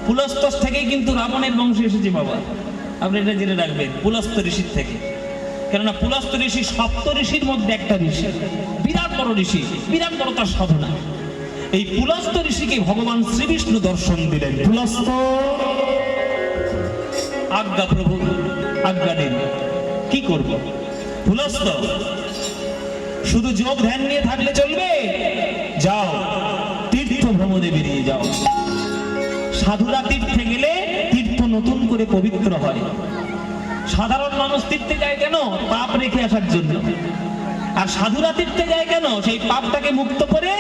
পুলস্তর থেকেই কিন্তু রাবণের বংশ এসেছে বাবা, আপনি এটা জেনে রাখবেন, পুলস্ত ঋষির থেকে। কেননা পুলস্ত ঋষি সপ্ত ঋষির মধ্যে একটা ঋষি, বিরাট বড় ঋষি, বিরাট বড় তার সাধনা। এই পুলস্ত ঋষিকে ভগবান শ্রীবিষ্ণু দর্শন দিলেন। পুলস্ত, আজ্ঞা প্রভু, আজ্ঞা দিন, কি করব? পুলস্ত, শুধু যোগ ধ্যান নিয়ে থাকলে চলবে? যাও তীর্থ ভ্রমণে বেরিয়ে যাও। সাধুরা তীর্থে গেলে তীর্থ নতুন করে পবিত্র হয়। সাধারণ মানুষ তীর্থে যায় কেন? পাপ রেখে আসার জন্য। আর সাধুরা তীর্থে যায় কেন? সেই পাপটাকে মুক্ত করে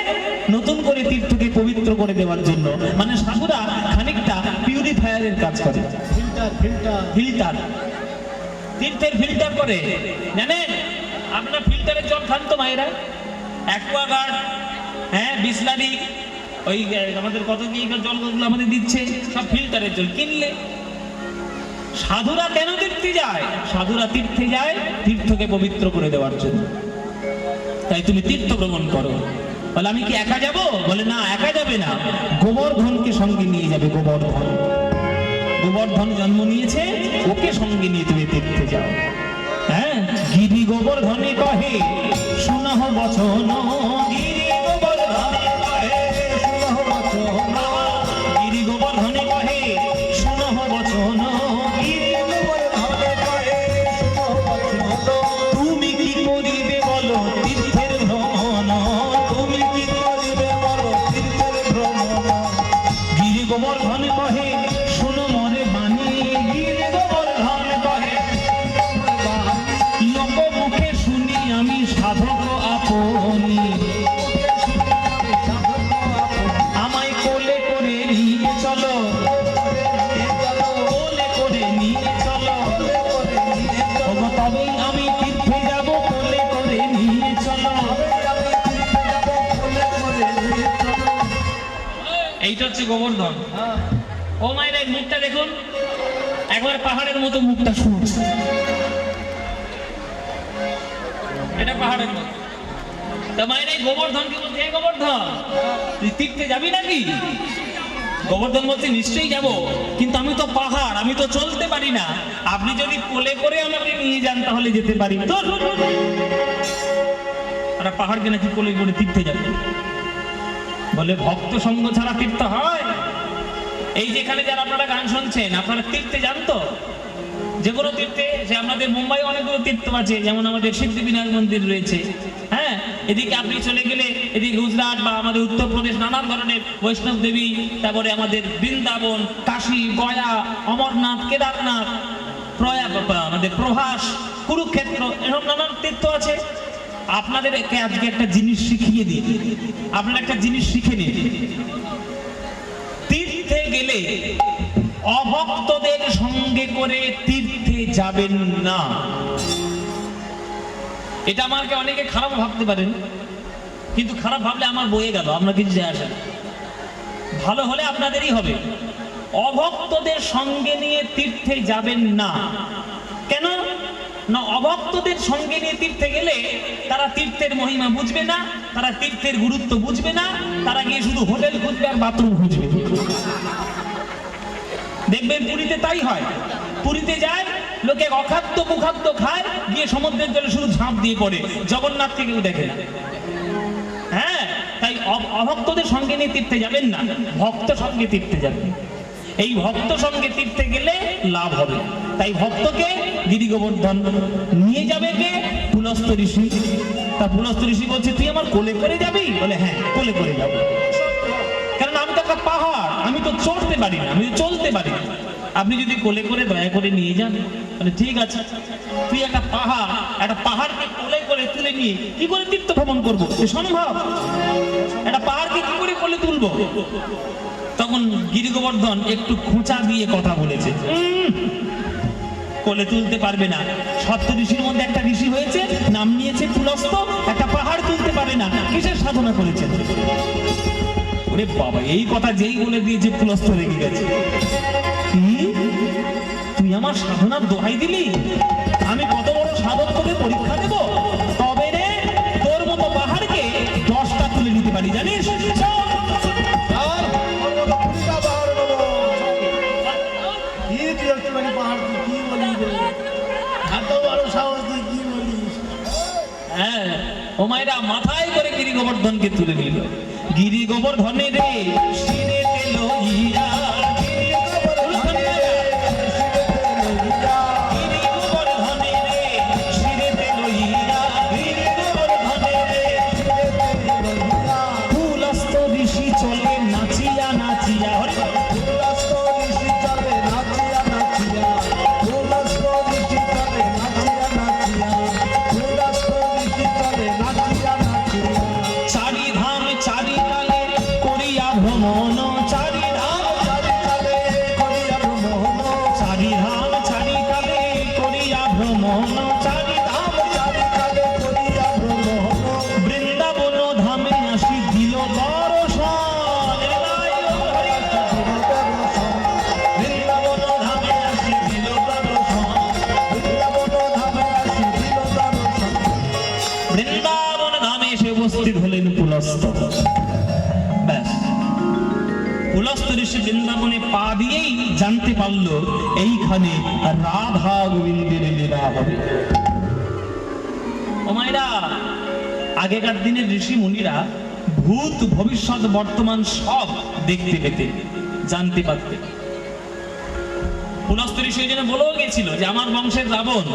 নতুন করে তীর্থকে পবিত্র করে দেওয়ার জন্য। মানে সাধুরা খানিকটা পিউরিফায়ারের কাজ করে, ফিল্টার, তীর্থের ফিল্টার করে। জানেন আপনার ফিল্টারের জল খান তো মায়েরা, অ্যাকোয়াগার্ড, হ্যাঁ, বিসলারি, ওই আমাদের কত কি জলগুলো আমাদের দিচ্ছে, সব ফিল্টারের জল কিনলে। সাধুরা কেন তীর্থে যায়? সাধুরা তীর্থে যায় তীর্থকে পবিত্র করে দেওয়ার জন্য। তাই তুমি তীর্থ ভ্রমণ করো। বলে আমি কি একা যাব? বলে না, একা যাবে না, গোবর্ধনকে সঙ্গে নিয়ে যাবে। গোবর্ধন, গোবর্ধন জন্ম নিয়েছে, ওকে সঙ্গে নিয়ে তুমি তীর্থে যাও। হ্যাঁ, গিরি গোবর্ধনে কহে শুনহ বচন, গিরি গোবর্ধনে কহে শুনহ বচন, গিরি গোবর্ধনে কহে শুনহ বচন, গিরি গোবর্ধনে কহে শুনহ বচন। তুমি কি করিবে বলো তীর্থের ভ্রমণ, তুমি কি করিবে বলো তীর্থের ভ্রমণ। গিরি গোবর্ধনে কহে শুনো মরে বাণী, গিরি গোবর্ধন কহে লোকমুখে শুনি আমি সাধক আপনি, আমায় কোলে করে নিয়ে চলো, কোলে করে নিয়ে চলো, তবেই আমি তীর্থে যাব, কোলে করে নিয়ে চলো। এইটা হচ্ছে গোবর্ধন। ও মায়ের এই মুখটা দেখুন, একবার পাহাড়ের মতো মুখটা শুনছে, এটা পাহাড়ের মতো। তা মায়ের এই গোবর্ধনকে বলছে, এই গোবর্ধন তুই তীর্থে যাবি নাকি? গোবর্ধন বলছে নিশ্চয়ই যাব, কিন্তু আমি তো পাহাড়, আমি তো চলতে পারি না, আপনি যদি কোলে করে আমাকে নিয়ে যান তাহলে যেতে পারি। আর পাহাড়কে নাকি কোলে করে তীর্থে যাবে? বলে ভক্ত সঙ্গ ছাড়া তীর্থ হয়? এই যেখানে যারা আপনারা গান শুনছেন, আপনারা তীর্থে যান তো? যে কোনো তীর্থে, যে আমাদের মুম্বাই অনেকগুলো তীর্থ আছে, যেমন আমাদের সিদ্ধিবিনায়ক মন্দির রয়েছে। হ্যাঁ, এদিকে আপনি চলে গেলে এদিকে গুজরাট বা আমাদের উত্তরপ্রদেশ নানান ধরনের বৈষ্ণব দেবী, তারপরে আমাদের বৃন্দাবন, কাশী, গয়া, অমরনাথ, কেদারনাথ, আমাদের প্রভাস, কুরুক্ষেত্র, এরকম নানান তীর্থ আছে। আপনাদেরকে আজকে একটা জিনিস শিখিয়ে দিই, আপনারা একটা জিনিস শিখে নিন। তীর্থে গেলে অভক্তদের সঙ্গে করে তীর্থে যাবেন না। এটা আমাকে অনেকে খারাপ ভাবতে পারেন, কিন্তু খারাপ ভাবলে আমার বয়ে গেল, আপনার কিছু যায় আসে না। ভালো হলে আপনাদেরই হবে। অভক্তদের সঙ্গে নিয়ে তীর্থে যাবেন না। কেন না? অভক্তদের সঙ্গে নিয়ে তীর্থে গেলে তারা তীর্থের মহিমা বুঝবে না, তারা তীর্থের গুরুত্ব বুঝবে না, তারা গিয়ে শুধু হোটেল খুঁজবে আর বাথরুম খুঁজবে। দেখবেন পুরীতে তাই হয়। পুরীতে যায় লোকে অখাদ্য কুখাদ্য খায়, গিয়ে সমুদ্রের জলে শুধু ঝাঁপ দিয়ে পড়ে, জগন্নাথকে কেউ দেখে না। হ্যাঁ, তাই অভক্তদের সঙ্গে নিয়ে তীর্থে যাবেন না, ভক্ত সঙ্গে তীর্থে যাবেন। এই ভক্ত সঙ্গে তীর্থে গেলে লাভ হবে। তাই ভক্তকে গিরি গোবর্ধন নিয়ে যাবে কে? পুলস্ত ঋষি। তা পুলস্ত ঋষি বলছে তুই আমার কোলে করে যাবি? বলে হ্যাঁ, কোলে করে যাবো। কারণ আমি তো একটা পাহাড়, আমি তো চড়তে পারি না, আমি তো চলতে পারি না। আপনি যদি কোলে করে দয়া করে নিয়ে যান, বলে ঠিক আছে। তুই একটা পাহাড়কে কোলে করে তুলে নিয়ে কি করে তীর্থ ভ্রমণ করবো? সম্ভব? একটা পাহাড়কে কি করে কোলে তুলবো? তখন গিরি গোবর্ধন একটু খোঁচা দিয়ে কথা বলেছে, কোলে তুলতে পারবে না। সপ্ত ঋষির মধ্যে একটা ঋষি হয়েছে, নাম নিয়েছে পুলস্ত, একটা পাহাড় তুলতে পারে না, কিসের সাধনা করেছেন? ওরে বাবা, এই কথা যেই বলে দিয়েছে পুলস্ত রেগে গেছে। তুই আমার সাধনার দোহাই দিলি? আমি কত বড় সাধক তোকে পরীক্ষা দেব? তবে রে তোর মতো পাহাড়কে 10টা তুলে নিতে পারি, জানিস? মায়েরা মাথায় করে গিরি গোবর্ধনকে তুলে নিল। গিরি গোবর্ধনে রে শিরে তেল ইয়া, গিরি গোবর্ধনে রে শিরে তেল ইয়া, গিরি গোবর্ধনে রে কুলস্থ ঋষি চলে নাচিয়া নাচিয়া। পুলস্ত ঋষি বৃন্দাবনে পা দিয়েই জানতে পারলো এইখানে রাধা গোবিন্দের লীলা হবে। ও মায়েরা, আগেকার দিনের ঋষি মুনিরা ভূত ভবিষ্যৎ বর্তমান সব দেখতে পেতেন, জানতে পারতেন। পুলস্ত ঋষি ওই জন্য বলেও গেছিল যে আমার বংশের রাবণ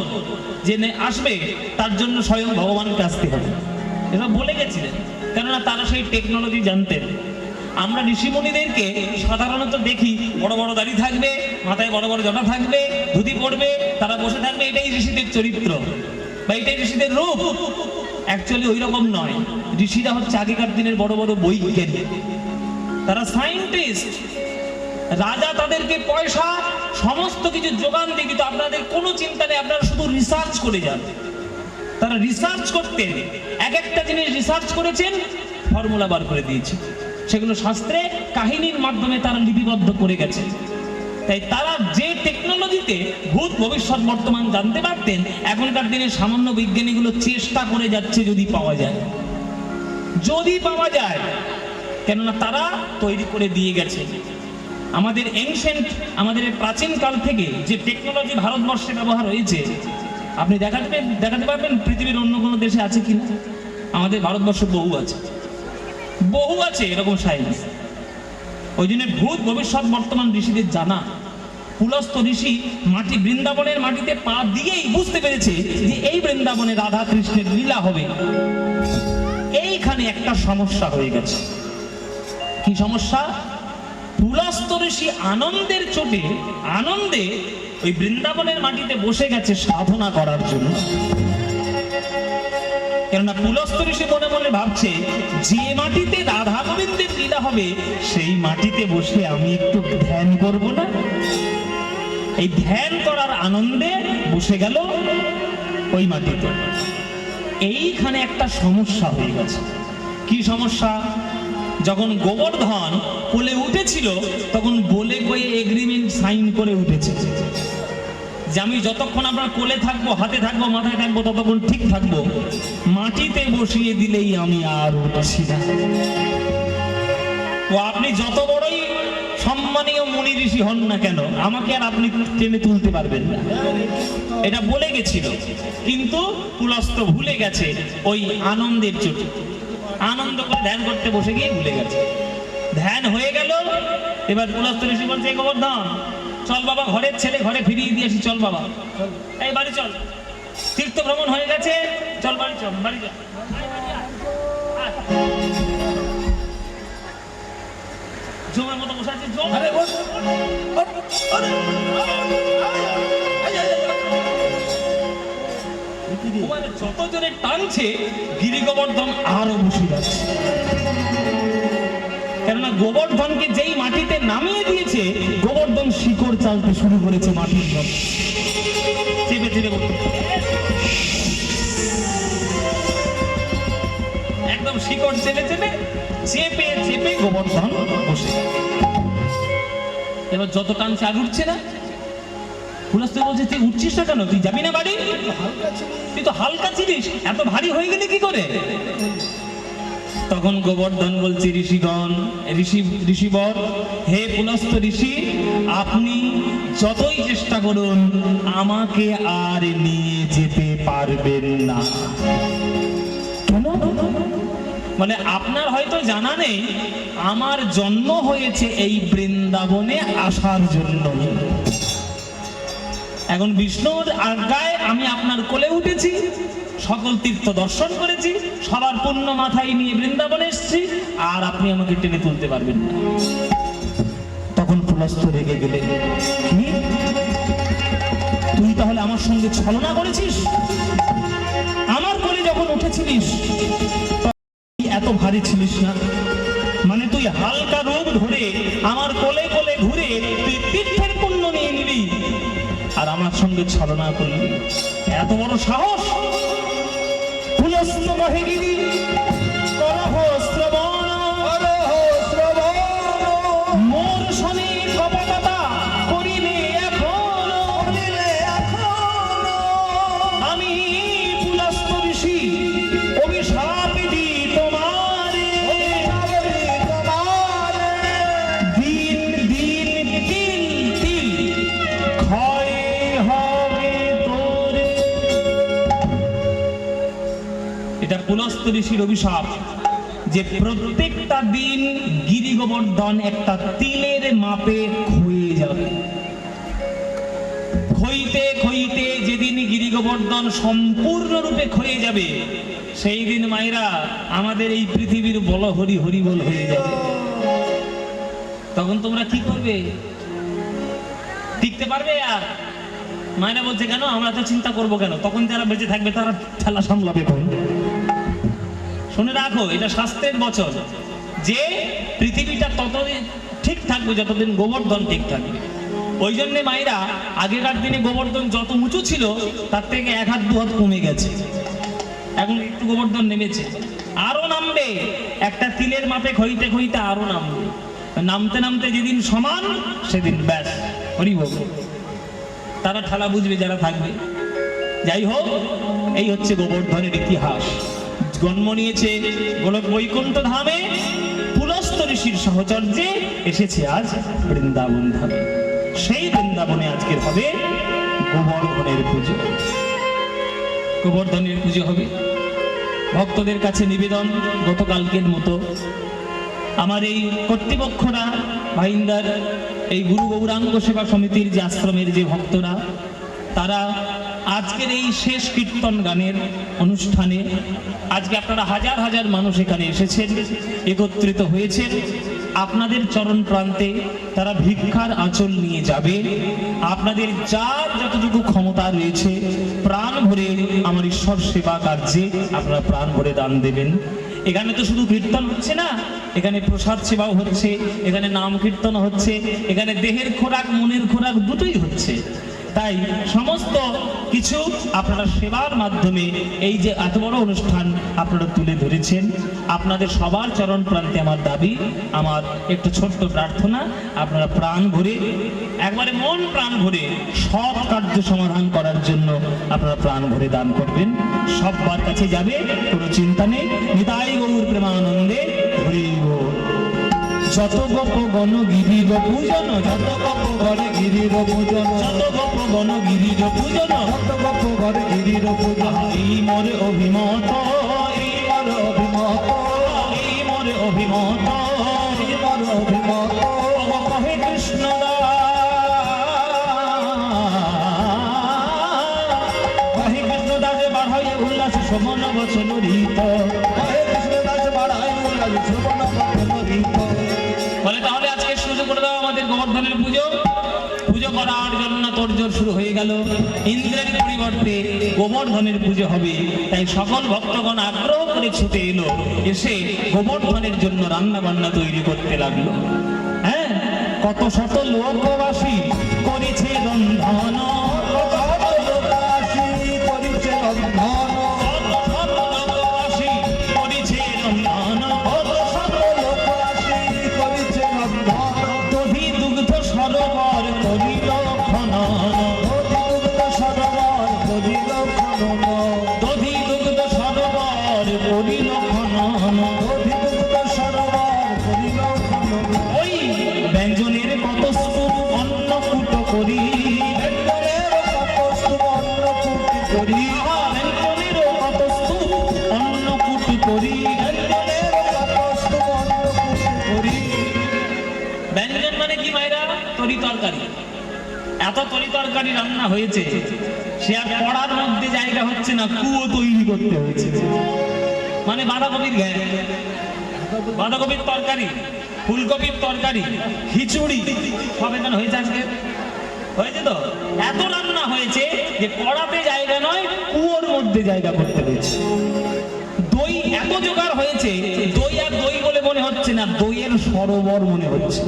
যে আসবে তার জন্য স্বয়ং ভগবানকে আসতে হবে, এসব বলে গেছিলেন। কেননা তারা সেই টেকনোলজি জানতেন। আমরা ঋষিমুনিদেরকে সাধারণত দেখি বড় বড় দাড়ি থাকবে, মাথায় বড় বড় জটা থাকবে, ধুতি পড়বে, তারা বসে থাকবে, এটাই ঋষিদের চরিত্র বা এটাই ঋষিদের রূপ। অ্যাকচুয়ালি ওই রকম নয়। ঋষিরা হচ্ছে আগেকার দিনের বড় বড় বৈজ্ঞানিক, তারা সায়েন্টিস্ট। রাজা তাদেরকে পয়সা সমস্ত কিছু যোগান দিয়ে দিত, আপনাদের কোনো চিন্তা নেই, আপনারা শুধু রিসার্চ করে যান। তারা রিসার্চ করতেন, এক একটা জিনিস রিসার্চ করেছেন, ফর্মুলা বার করে দিয়েছে, সেগুলো শাস্ত্রে কাহিনীর মাধ্যমে তারা লিপিবদ্ধ করে গেছে। তাই তারা যে টেকনোলজিতে ভূত ভবিষ্যৎ বর্তমান জানতে পারতেন, এখনকার দিনে সামান্য বিজ্ঞানীগুলো চেষ্টা করে যাচ্ছে যদি পাওয়া যায়, যদি পাওয়া যায়। কেননা তারা তৈরি করে দিয়ে গেছে। আমাদের আমাদের প্রাচীন কাল থেকে যে টেকনোলজি ভারতবর্ষে ব্যবহার হয়েছে, আপনি দেখাতে পারবেন পৃথিবীর অন্য কোনো দেশে আছে কিনা? আমাদের ভারতবর্ষে বহু আছে এরকম সায়েন্স। ওই জন্য ভূত ভবিষ্যৎ বর্তমান ঋষিদের জানা। পুলস্ত ঋষি বৃন্দাবনের মাটিতে পা দিয়েই বুঝতে পেরেছে যে এই বৃন্দাবনে রাধা কৃষ্ণের লীলা হবে। এইখানে একটা সমস্যা হয়ে গেছে। কি সমস্যা? পুলস্ত ঋষি আনন্দের চোটে আনন্দে ওই বৃন্দাবনের মাটিতে বসে গেছে সাধনা করার জন্য। কেননা পুলস্ত ঋষি মনে মনে ভাবছে, যে মাটিতে রাধা গোবিন্দের লীলা হবে সেই মাটিতে বসে আমি একটু ধ্যান করব না? এই ধ্যান করার আনন্দে বসে গেল ওই মাটিতে। এইখানে একটা সমস্যা হয়ে গেছে। কি সমস্যা? যখন গোবর্ধন কোলে উঠেছিল তখন বলে কয়ে এগ্রিমেন্ট সাইন করে উঠেছে যে আমি যতক্ষণ আপনার কোলে থাকবো, হাতে থাকবো, মাথায় থাকবো, ততক্ষণ ঠিক থাকবো, মাটিতে বসিয়ে দিলেই আমি আর উঠছি না। ও আপনি যত বড়ই সম্মানীয় মুনি ঋষি হন না কেন, আমাকে আর আপনি টেনে তুলতে পারবেন না, এটা বলে গেছিল। কিন্তু পুলস্ত ভুলে গেছে ওই আনন্দের চোটে। আনন্দ করে ধ্যান করতে বসে গিয়ে ভুলে গেছে। ধ্যান হয়ে গেল। এবার পুলস্ত ঋষি বলছে, গোবর্ধন চল বাবা, ঘরের ছেলে ঘরে ফিরিয়ে দিয়ে আসি, চল বাবা, এই বাড়ি চল, তীর্থ ভ্রমণ হয়ে গেছে, চল বাড়ি চল, বাড়ি চল। জমের মতো বসে আছে, যত জোরে টানছে গিরি গোবর্ধন আরো বসে যাচ্ছে। কেননা গোবর্ধনকে যেই মাটিতে নামিয়ে দিয়েছে, গোবর্ধন শিকড় চালতে শুরু করেছে মাটির মধ্যে, চেপে চেপে একদম শিকড় চেপে চেপে চেপে চেপে গোবর্ধন বসে। এবার যত টানছে আর উঠছে না। পুলস্ত বলছে, তুই উঠছিস না কেন? তুই যাবি না বাড়ি? তুই তো হালকা ছিলিস, এত ভারী হয়ে গেলি কি করে? তখন গোবর্ধন বলছে, ঋষিবর, হে পুলস্ত ঋষি, আপনি যতই চেষ্টা করুন আমাকে আর নিয়ে যেতে পারবেন না। কেন? মানে আপনার হয়তো জানা নেই, আমার জন্ম হয়েছে এই বৃন্দাবনে আসার জন্য। এখন বিষ্ণুর আজ্ঞায় আমি আপনার কোলে উঠেছি, সকল তীর্থ দর্শন করেছি, সবার পুণ্য মাথায় নিয়ে বৃন্দাবনে এসেছি, আর আপনি আমাকে টেনে তুলতে পারবেন না। তখন পুলস্ত্য রেগে গেলে, কি তুই তাহলে আমার সঙ্গে ছলনা করেছিস? আমার কোলে যখন উঠেছিলিস এত ভারী ছিলিস না, মানে তুই হালকা রূপ ধরে আমার কোলে কোলে ঘুরে তুই তীর্থের পুণ্য নিয়ে নিবি, আর আমার সঙ্গে ছলনা করলি? এত বড় সাহস! পুলস্ত্য কহে, গিরি করহ শ্রবণ, মোর শনি কপটতা করিলে এখন, আমি পুলস্ত্য ঋষি অভিশাপ দিই তোমারে, দিন দিন তিল তিল ক্ষয় হবে তোরে। এটা পুলস্ত্য ঋষির অভিশাপ যে প্রত্যেকটা দিন গিরি গোবর্ধন একটা তিলের মাপে ক্ষয়ে যাবে। ক্ষইতে ক্ষইতে যেদিন গিরি গোবর্ধন সম্পূর্ণরূপে ক্ষয়ে যাবে, সেই দিন মায়েরা আমাদের এই পৃথিবীর বল হরি হরি বল হয়ে যাবে। তখন তোমরা কি করবে? টিকতে পারবে? আর মায়েরা বলছে, কেন আমরা তো চিন্তা করবো কেন? তখন যারা বেঁচে থাকবে তারা ঠেলা সামলাবে। শুনে রাখো, এটা শাস্ত্রের বচন যে পৃথিবীটা ততদিন ঠিক থাকবে যতদিন গোবর্ধন ঠিক থাকবে। ওই জন্যে মায়েরা আগেকার দিনে গোবর্ধন যত উঁচু ছিল তার থেকে 1 হাত 2 হাত কমে গেছে, এখন একটু গোবর্ধন নেমেছে, আরো নামবে। একটা তিলের মাপে ক্ষইতে ক্ষইতে আরো নামবে, নামতে নামতে যেদিন সমান সেদিন ব্যাস হরি বল। তারা ঠেলা বুঝবে যারা থাকবে। যাই হোক, এই হচ্ছে গোবর্ধনের ইতিহাস। জন্ম নিয়েছে গোলক বৈকুণ্ঠ ধামে, পুলস্ত্য ঋষির সাহচর্যে এসেছে আজ বৃন্দাবন ধামে। সেই বৃন্দাবনে আজকের হবে গোবর্ধনের পুজো। গোবর্ধনের পুজো হবে। ভক্তদের কাছে নিবেদন, গতকালকের মতো আমার এই কর্তৃপক্ষরা ভাইন্দার এই গুরু গৌরাঙ্গ সেবা সমিতির যে আশ্রমের যে ভক্তরা, তারা আজকের এই শেষ কীর্তন গানের অনুষ্ঠানে আজকে আপনারা হাজার হাজার মানুষ এখানে এসেছেন, একত্রিত হয়েছেন। আপনাদের চরণ প্রান্তে তারা ভিক্ষার আঁচল নিয়ে যাবে। আপনাদের যার যতটুকু ক্ষমতা রয়েছে প্রাণ ভরে আমার ঈশ্বর সেবা কার্যে আপনারা প্রাণ ভরে দান দেবেন। এখানে তো শুধু কীর্তন হচ্ছে না, এখানে প্রসাদ সেবাও হচ্ছে, এখানে নাম কীর্তন হচ্ছে, এখানে দেহের খোরাক মনের খোরাক দুটোই হচ্ছে। তাই সমস্ত কিছু আপনারা সেবার মাধ্যমে এই যে এত বড় অনুষ্ঠান আপনারা তুলে ধরেছেন, আপনাদের সবার চরণ প্রান্তে আমার দাবি, আমার একটু ছোট্ট প্রার্থনা, আপনারা প্রাণ ভরে, একবারে মন প্রাণ ভরে সৎ কার্য সমাধান করার জন্য আপনারা প্রাণ ভরে দান করবেন। সবার কাছে যাবে, কোনো চিন্তা নেই। নিতাই গৌর প্রেমানন্দে হরি বল। যত গোপ গণ গিরির পূজন, যত গোপ ঘরে গিরির পূজন, যত গোপ গণ গিরির পূজন, যত গোপ ঘরে গিরির পূজন। এই মোরে অভিমত, এই মোরে অভিমত, এই মোরে অভিমত, এই মোরে অভিমত। কহে কৃষ্ণ কহে কৃষ্ণ দাসে বাড়াইয়ে উল্লাস সমন বচন রীত, কহে কৃষ্ণ দাসে বাড়াইয়ে উল্লাস সমন বচন রীত। বলে তাহলে আজকে শুরু করে দাও আমাদের গোবর্ধনের পুজো। পুজো করার জন্য তোড়জোড় শুরু হয়ে গেল। ইন্দ্রের পরিবর্তে গোবর্ধনের পুজো হবে, তাই সকল ভক্তগণ আগ্রহ করে ছুটে এলো, এসে গোবর্ধনের জন্য রান্না বান্না তৈরি করতে লাগলো। হ্যাঁ, কত শত লোকবাসী করেছে রন্ধন, কত শত লোকবাসী করেছে রন্ধন, সরোবর করিল খনন, দধি দুগ্ধ সরোবর করিল খনন, দধি দুগ্ধ সরোবর করিল খনন, দধি দুগ্ধ সরোবর করিল খনন। ওই ব্যঞ্জনের কত স্তূপ অন্নকূট করি, ব্যঞ্জনের কত স্তূপ অন্নকূট করি, ব্যঞ্জনের কত স্তূপ অন্নকূট করি। মানে কি মায়েরা? তরি তরকারি। এত তরি তরকারি রান্না হয়েছে, সে আর পড়ার মধ্যে জায়গা হচ্ছে না, কুয়ো তৈরি করতে হয়েছে। মানে বাঁধাকপির ঘ্যাঁ, বাঁধাকপির তরকারি, ফুলকপির তরকারি, খিচুড়ি সব এখানে হয়েছে আজকে। হয়েছে তো? এত রান্না হয়েছে যে কড়াতে জায়গা নয়, কুয়োর মধ্যে জায়গা করতে হয়েছে। দই এত জোগাড় হয়েছে, দই আর দই বলে মনে হচ্ছে না, দইয়ের সরোবর মনে হচ্ছে,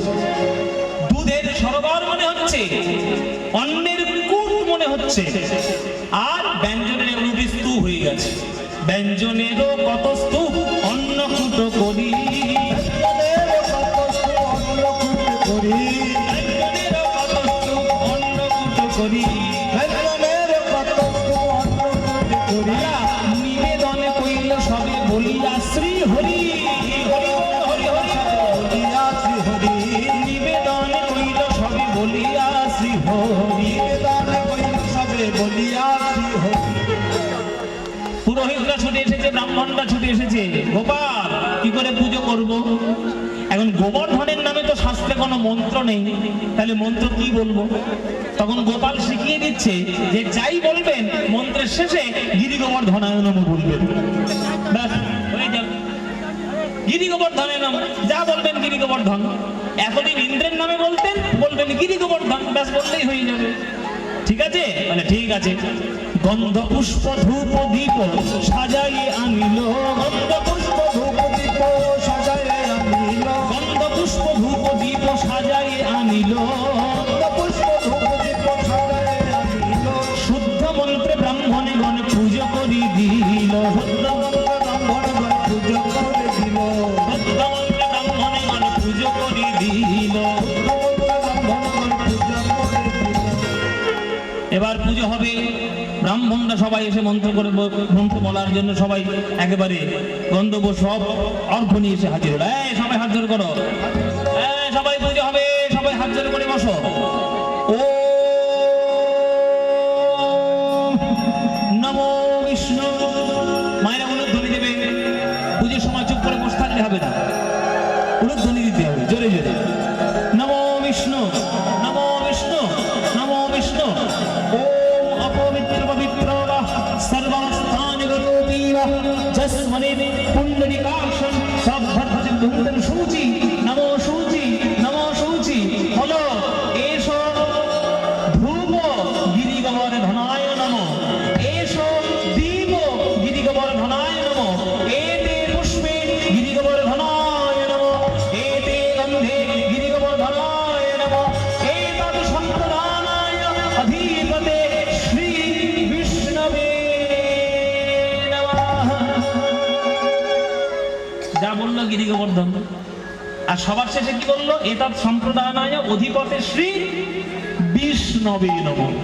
দুধের সরোবর মনে হচ্ছে, অন্নের কূট মনে হচ্ছে। আর ব্যঞ্জনের এগুলো স্তূপ হয়ে গেছে। ব্যঞ্জনেরও কত স্তূপ, অন্ন কূট করি, ব্যঞ্জনেরও কত স্তূপ, অন্ন কূট করি, ব্যঞ্জনেরও কত স্তূপ, অন্ন কূট করি, ব্যঞ্জনেরও কত স্তূপ, অন্ন কূট করি। নিবেদনে কইল সবে বলিয়া শ্রী হরি, হরি হরি হরি বলিয়া শ্রী হরি, নিবেদনে কইল সবে বলিয়া শ্রী হরি, নিবেদনে কইল সবে বলিয়া শ্রী হরি। পুরোহিতরা ছুটে এসেছে, ব্রাহ্মণরা ছুটে এসেছে, গোপাল কি করে পুজো করব? এখন গোবর্ধনের নামে তো শাস্ত্রে কোনো মন্ত্র নেই, তাহলে মন্ত্র কি বলবো? তখন গোপাল শিখিয়ে দিচ্ছে যে যাই বলবেন মন্ত্রের শেষে গিরি গোবর্ধনায় নমঃ বলবেন, ব্যাস হয়ে যাবে। গিরি গোবর্ধনের নাম যা বলবেন গিরি গোবর্ধন। এতদিন ইন্দ্রের নামে বলতেন, বলবেন গিরি গোবর্ধন, ব্যাস বললেই হয়ে যাবে। ঠিক আছে? মানে ঠিক আছে। গন্ধ পুষ্প ধূপ দীপ সাজাইয়ে আনিল, গন্ধ পুষ্প ধূপ দীপ সাজাইয়ে আনিল, গন্ধ পুষ্প ধূপ দীপ সাজাইয়ে আনিল, গন্ধ পুষ্প ধূপ দীপ সাজাইয়ে আনিল, শুদ্ধ মন্ত্রে ব্রাহ্মণে গণ পূজা করি দিল, শুদ্ধ মন্ত্রে ব্রাহ্মণে গণ পূজা করে দিল, শুদ্ধ মন্ত্রে ব্রাহ্মণে গণ পূজা করি দিল, শুদ্ধ মন্ত্রে ব্রাহ্মণে গণ পূজা করে দিল। এবার পুজো হবে। ব্রাহ্মণরা সবাই এসে মন্ত্র করে, মন্ত্র বলার জন্য সবাই একেবারে গন্ধব সব অর্ঘ্য নিয়ে এসে হাজির হলো। সবাই হাত জোর করো, সবাই পুজো হবে, সবাই হাত জোর করে বসো। ও নমো বিষ্ণু। মায়েরা উলুধ্বনি দেবে। পুজোর সময় চুপ করে বসে থাকলে হবে না, উলুধ্বনি দিতে হবে জোরে জোরে। নমো বিষ্ণু, নমো বিষ্ণু, নমো বিষ্ণু। অপবিত্র পবিত্র সর্বস্থানে গরূপীব যস্মনে পুণ্ডরিকাক্ষং সভ্যদ্ভুতং শুচি, নমো শুচি, নমো শুচি। হলো এসো ধ্রুব গিরি গোবর্ধনায় নমঃ, এসো দীপ গিরি গোবর্ধনায় নমঃ, এতে পুষ্পে গিরি গোবর্ধনায় নমঃ, এতে গন্ধে গিরি গোবর্ধনায় নমঃ, এতৎ সম্প্রদানায় অধীপতে শ্রী বিষ্ণবে নমঃ। যা বললো গিরি গোবর্ধন, আর সবার শেষে কি বললো? এতৎ সম্প্রদানায় অধিপতে শ্রী বিষ্ণবে নমঃ।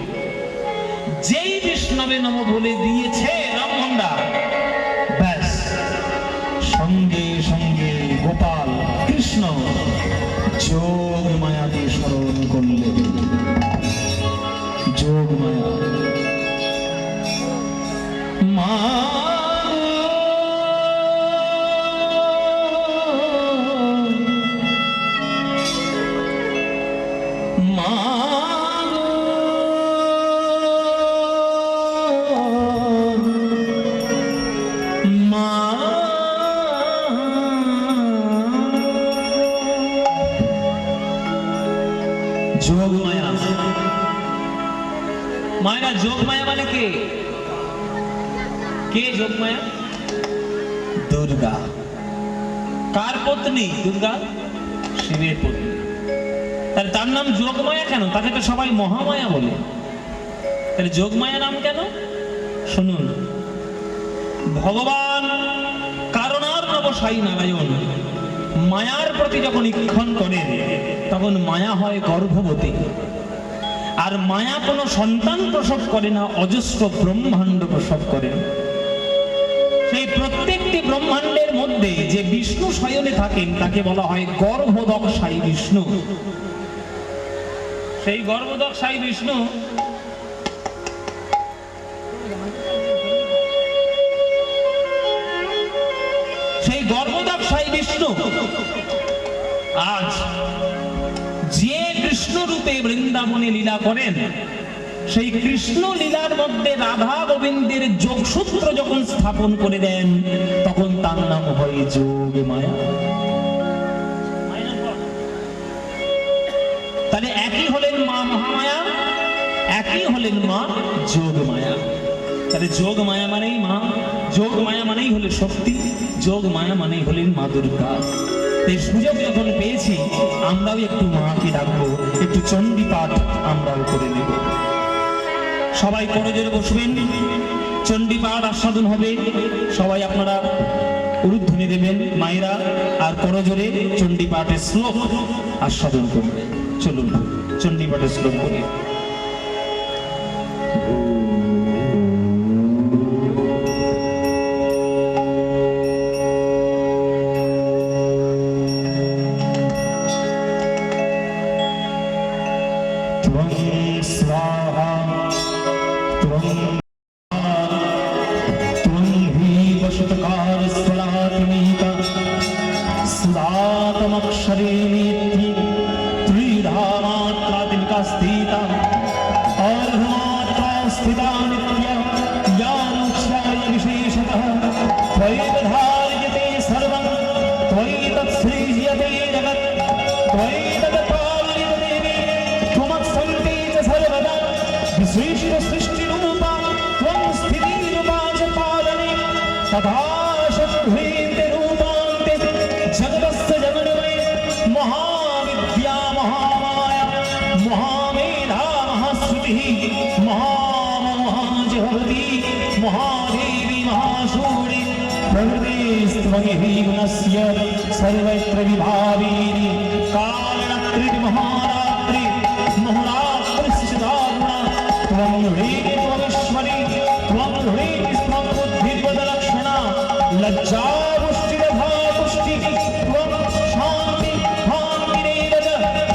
যেই বিষ্ণবে নমঃ বলে দিয়েছে ব্রাহ্মণরা, ব্যাস সঙ্গে সঙ্গে গোপাল কৃষ্ণ যোগ মায়াকে স্মরণ করলেন। যোগ মায়া, মা যোগমায়া। মায়েরা যোগমায়া মানে কে? কে যোগমায়া? দুর্গা। কার পত্নী? দুর্গা, শিবের পত্নী। তাহলে তার নাম যোগমায়া কেন? তাকে তো সবাই মহামায়া বলে। তাহলে যোগমায়া নাম কেন? শুনুন, ভগবান কারণার্ণব সাই নারায়ণ মায়ার প্রতি যখন ইক্ষণ করেন, তখন মায়া হয় গর্ভবতী। আর মায়া কোনো সন্তান প্রসব করে না, অজস্র ব্রহ্মাণ্ড প্রসব করেন। সেই প্রত্যেকটি ব্রহ্মাণ্ডের মধ্যে যে বিষ্ণু শয়নে থাকেন তাকে বলা হয় গর্ভদক্ষাই বিষ্ণু। সেই গর্ভদক্ষাই বিষ্ণু সেই গর্ভদক্ষাই বিষ্ণু আজ যে রূপে বৃন্দাবনে লীলা করেন, সেই কৃষ্ণ লীলার মধ্যে রাধা গোবিন্দের যোগসূত্র যখন স্থাপন করে দেন, তখন তার নাম হয় যোগ মায়া। তাহলে একই হলেন মা মহামায়া, একই হলেন মা যোগ মায়া। তাহলে যোগ মায়া মানেই মা, যোগ মায়া মানেই হলে শক্তি, যোগ মায়া মানেই হলেন মা দুর্গা। এই সুযোগ যখন পেয়েছি, আমরাও একটু মাকে ডাকবো, একটু চণ্ডী পাঠ আমরাও করে নেব। সবাই করজোরে বসবেন, চণ্ডী পাঠ আস্বাদন হবে। সবাই আপনারা উরুধ্বনি দেবেন মায়েরা, আর করজোরে চণ্ডী পাঠের শ্লোক আস্বাদন করবেন। চলুন চণ্ডী পাঠের শ্লোক করি। सर्वत्र विभाविनी कालरात्रि महारात्रि महारात्रिश्चिदारुणा त्वं ह्रीः त्वमीश्वरी त्वं ह्रीः त्वं बुद्धिर्वदलक्षणा लज्जा पुष्टिरथा पुष्टि त्वं शान्ति भान्तिरेव च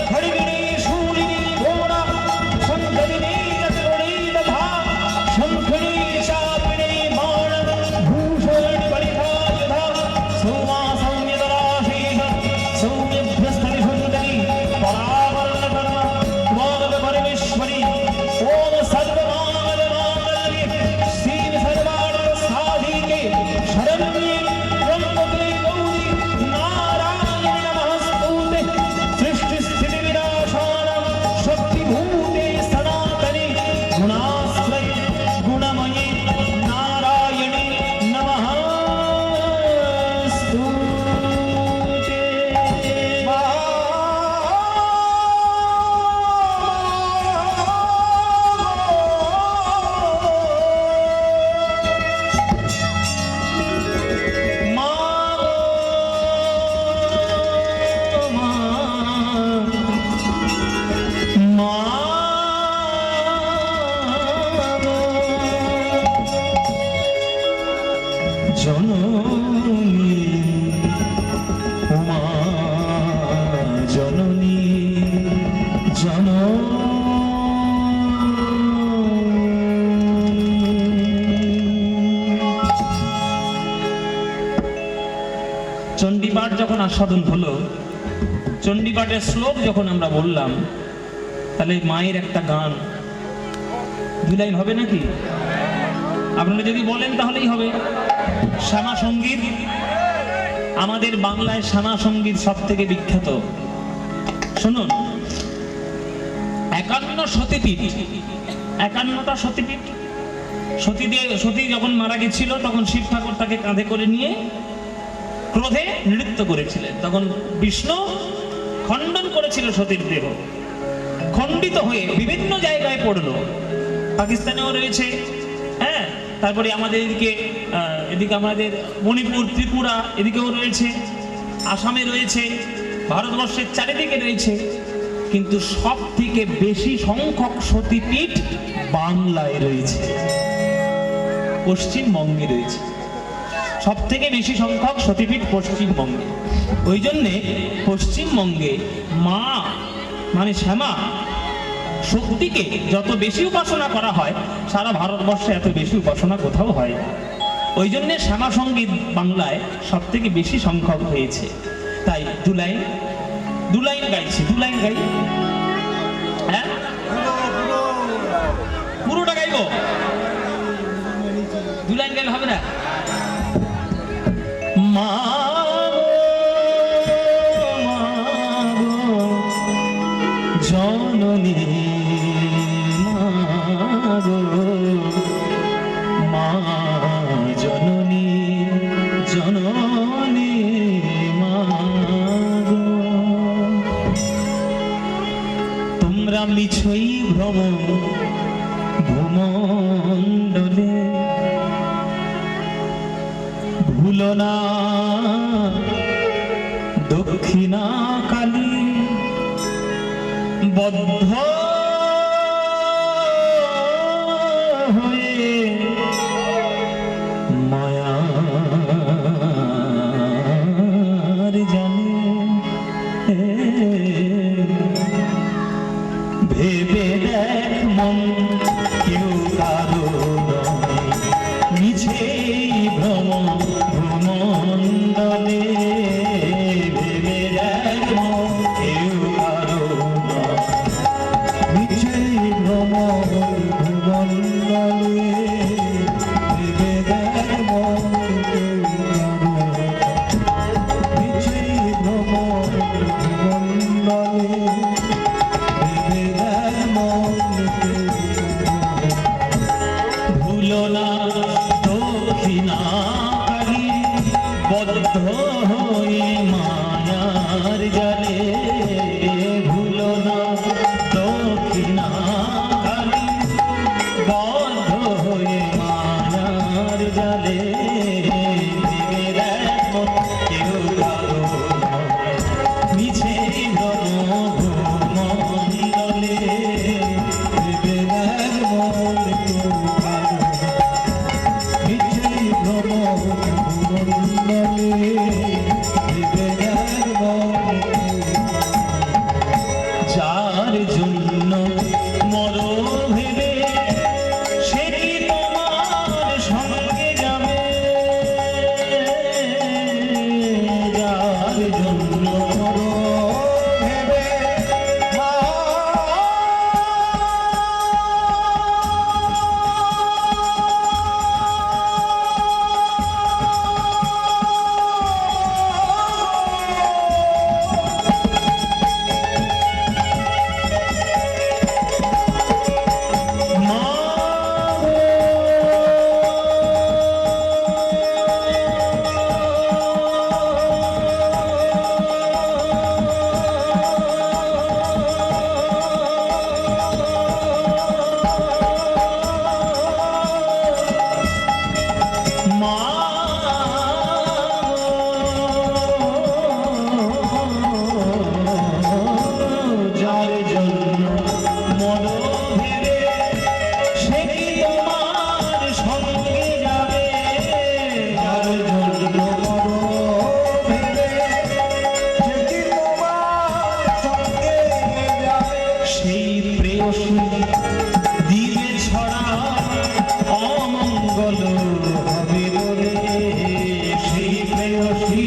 खड्गिनी शूलिनी घोरा सन्दलिनी चक्रिणी तथा शङ्खिनी चापिणी बाण भूषणी परिधा यथा सोमा চণ্ডীপাঠ যখন আস্বাদন হলো, চণ্ডীপাঠের শ্লোক যখন আমরা বললাম, তাহলে মায়ের একটা গান 2 লাইন হবে নাকি? আপনারা যদি বলেন তাহলেই হবে। শ্যামা সঙ্গীত, আমাদের বাংলায় শ্যামা সঙ্গীত সব থেকে বিখ্যাত। শুনুন, 51 সতীপীঠ, 51টা সতীপীঠ। সতী যখন মারা গেছিল, তখন শিব ঠাকুর তাকে কাঁধে করে নিয়ে ক্রোধে নৃত্য করেছিলেন। তখন বিষ্ণু খণ্ডন করেছিল সতীর দেহ, খণ্ডিত হয়ে বিভিন্ন জায়গায় পড়লো। পাকিস্তানেও রয়েছে, হ্যাঁ, তারপরে আমাদের এদিকে আমাদের মণিপুর, ত্রিপুরা এদিকেও রয়েছে, আসামে রয়েছে, ভারতবর্ষের চারিদিকে রয়েছে। কিন্তু সব থেকে বেশি সংখ্যক সতীপীঠ বাংলায় রয়েছে, পশ্চিমবঙ্গে রয়েছে। সব থেকে বেশি সংখ্যক সতীপীঠ পশ্চিমবঙ্গে। ওই জন্যে পশ্চিমবঙ্গে মা মানে শ্যামা শক্তিকে যত বেশি উপাসনা করা হয়, সারা ভারতবর্ষে এত বেশি উপাসনা কোথাও হয় না। ওই জন্যে শ্যামা সঙ্গীত বাংলায় সব থেকে বেশি সংখ্যক হয়েছে। তাই 2 লাইন গাইছি, 2 লাইন গাই। জননী মা গো, মা জননী জননী মা গো। তোমরা মিছই ভ্রম ভূমণ্ডলে, ভুলো না দক্ষিণা কালী বদ্ধ হয়ে মায়ার জালে। ভেবে দেখ মন কেউ কারো নয়, মিছেই ভ্রম ভূমণ্ডলে। ভেবে দেখ মন কেউ কারো নয়, মিছেই ভ্রম ভূমণ্ডলে। ভেবে দেখ মন কেউ কারো নয়, মিছেই ভ্রম ভূমণ্ডলে। ভুলো না দক্ষিণা কালী বদ্ধ হয়ে মায়ার জালে। ভুলো না দক্ষিণা কালী বদ্ধ হয়ে মায়ার জালে। ভেবে দেখ কেউ কারো মিছে ভূমণ্ডলে। ভেবে দেখ মন কেউ কারো মিছে ভূমণ্ডলে। ভেবে দেখ মন যার জন্য মর ভেবে সে কি তোমার সঙ্গে যাবে। যার জন্য মর ভেবে দিবে ছড়া অমঙ্গল হবে বলে। সেই প্রেয়সী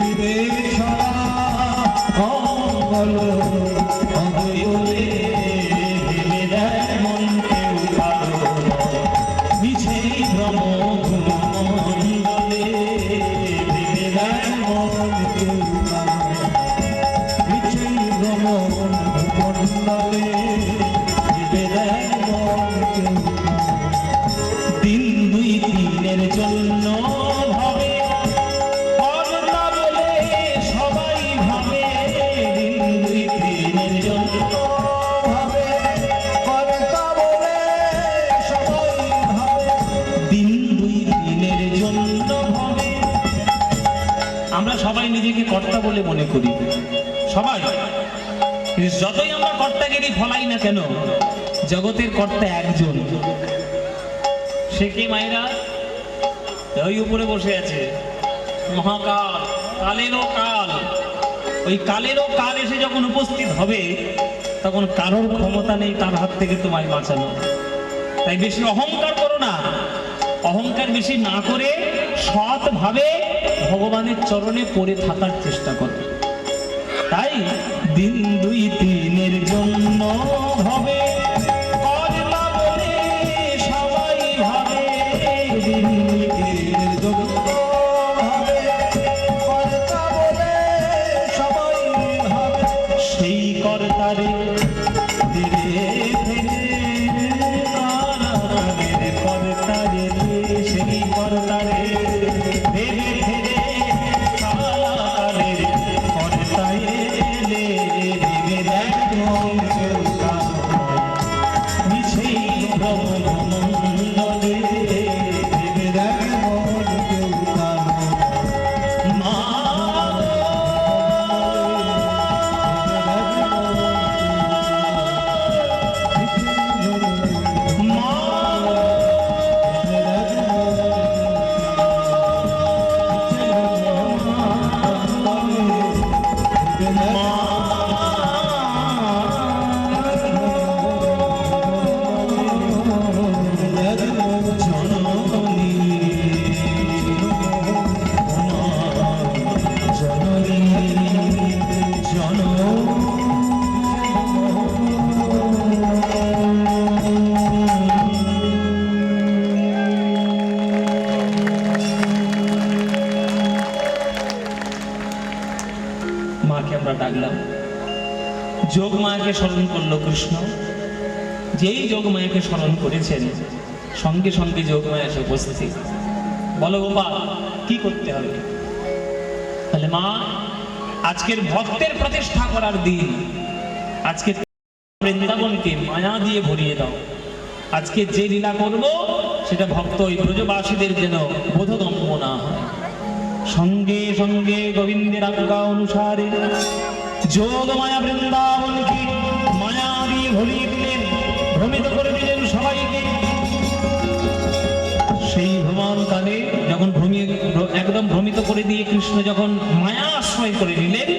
দিবে ছড়া অমঙ্গল হবে বলে। ভেবে দেখ মন কেউ কারো মিছেই ভ্রম ভূমণ্ডলে। ভেবে দেখ মন কেউ কারো মিছেই ভ্রম ভূমণ্ডলে। দিন দুই দিনের জন্য ভাবে কর্তা বলে সবাই ভাবে। দিন দুই দিনের জন্য ভাবে কর্তা বলে সবাই ভাবে। দিন দুই দিনের জন্য ভাবে। আমরা সবাই নিজেকে কর্তা বলে মনে করি, সবাই। যতই আমরা কর্তাগিরি ফলাই না কেন, জগতের কর্তা একজন। সে কে মায়েরা? ওই উপরে বসে আছে মহাকাল, কালেরও কাল। ওই কালেরও কাল এসে যখন উপস্থিত হবে, তখন কারোর ক্ষমতা নেই তার হাত থেকে তোমায় বাঁচানো। তাই বেশি অহংকার করো না। অহংকার বেশি না করে সৎভাবে ভগবানের চরণে পড়ে থাকার চেষ্টা করো। তাই দিন দুই দিনের জন্য ভাবে কর্তা বলে সবাই ভাবে। দিন দুই দিনের জন্য ভাবে কর্তা বলে সবাই ভাবে। সেই কর্তারে যোগমায়াকে স্মরণ করলো কৃষ্ণ। যেই যোগমায়াকে স্মরণ করেছেন সঙ্গে সঙ্গে যোগমায়া এসে উপস্থিত। বলো গোপাল কি করতে হবে? তাহলে মা, আজকের ভক্তের প্রতিষ্ঠা করার দিন, আজকে বৃন্দাবনকে মায়া দিয়ে ভরিয়ে দাও। আজকে যে লীলা করব সেটা ভক্ত ওই ব্রজবাসীদের যেন বোধগম্য না হয়। সঙ্গে সঙ্গে গোবিন্দের আজ্ঞা অনুসারে যোগমায়া বৃন্দাবনকে মায়া দিয়ে ভরিয়ে দিলেন, ভ্রমিত করে দিলেন সবাইকে। সেই ভ্রমণ কালে যখন একদম ভ্রমিত করে দিয়ে কৃষ্ণ যখন মায়া আশ্রয় করে নিলেন,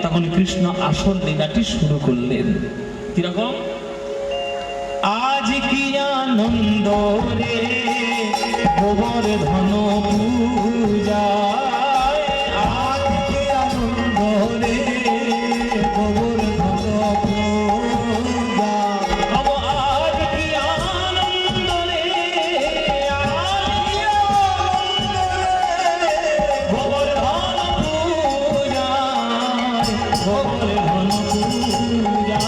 তখন কৃষ্ণ আসল লীলাটি শুরু করলেন। কিরকম? আজ কি আনন্দ রে গোবর্ধন পূজা, আজ কি আনন্দ রে গোবর্ধন পূজা, আজ কি আনন্দ রে, আজ কি আনন্দ রে গোবর্ধন পূজা, গোবর্ধন পূজা।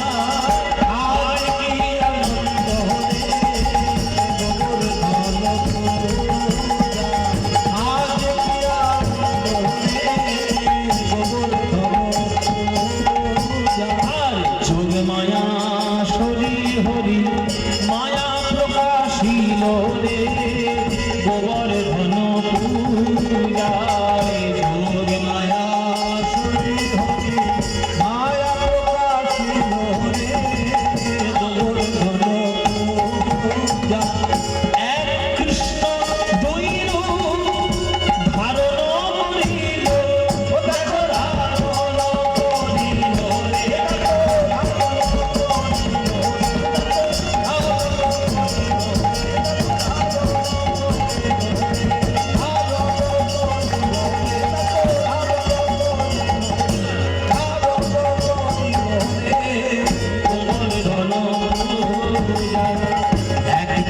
মায়া শরী হরি মায়া প্রকাশিল রে গোবর্ধন পূজায়, যোগ মায়া শরী হরি মায়া প্রকাশিল রে গোবর্ধন পূজা। এক কৃষ্ণ দুই রূপ ধারণ করিল, দেখো ধারণ করিল রে,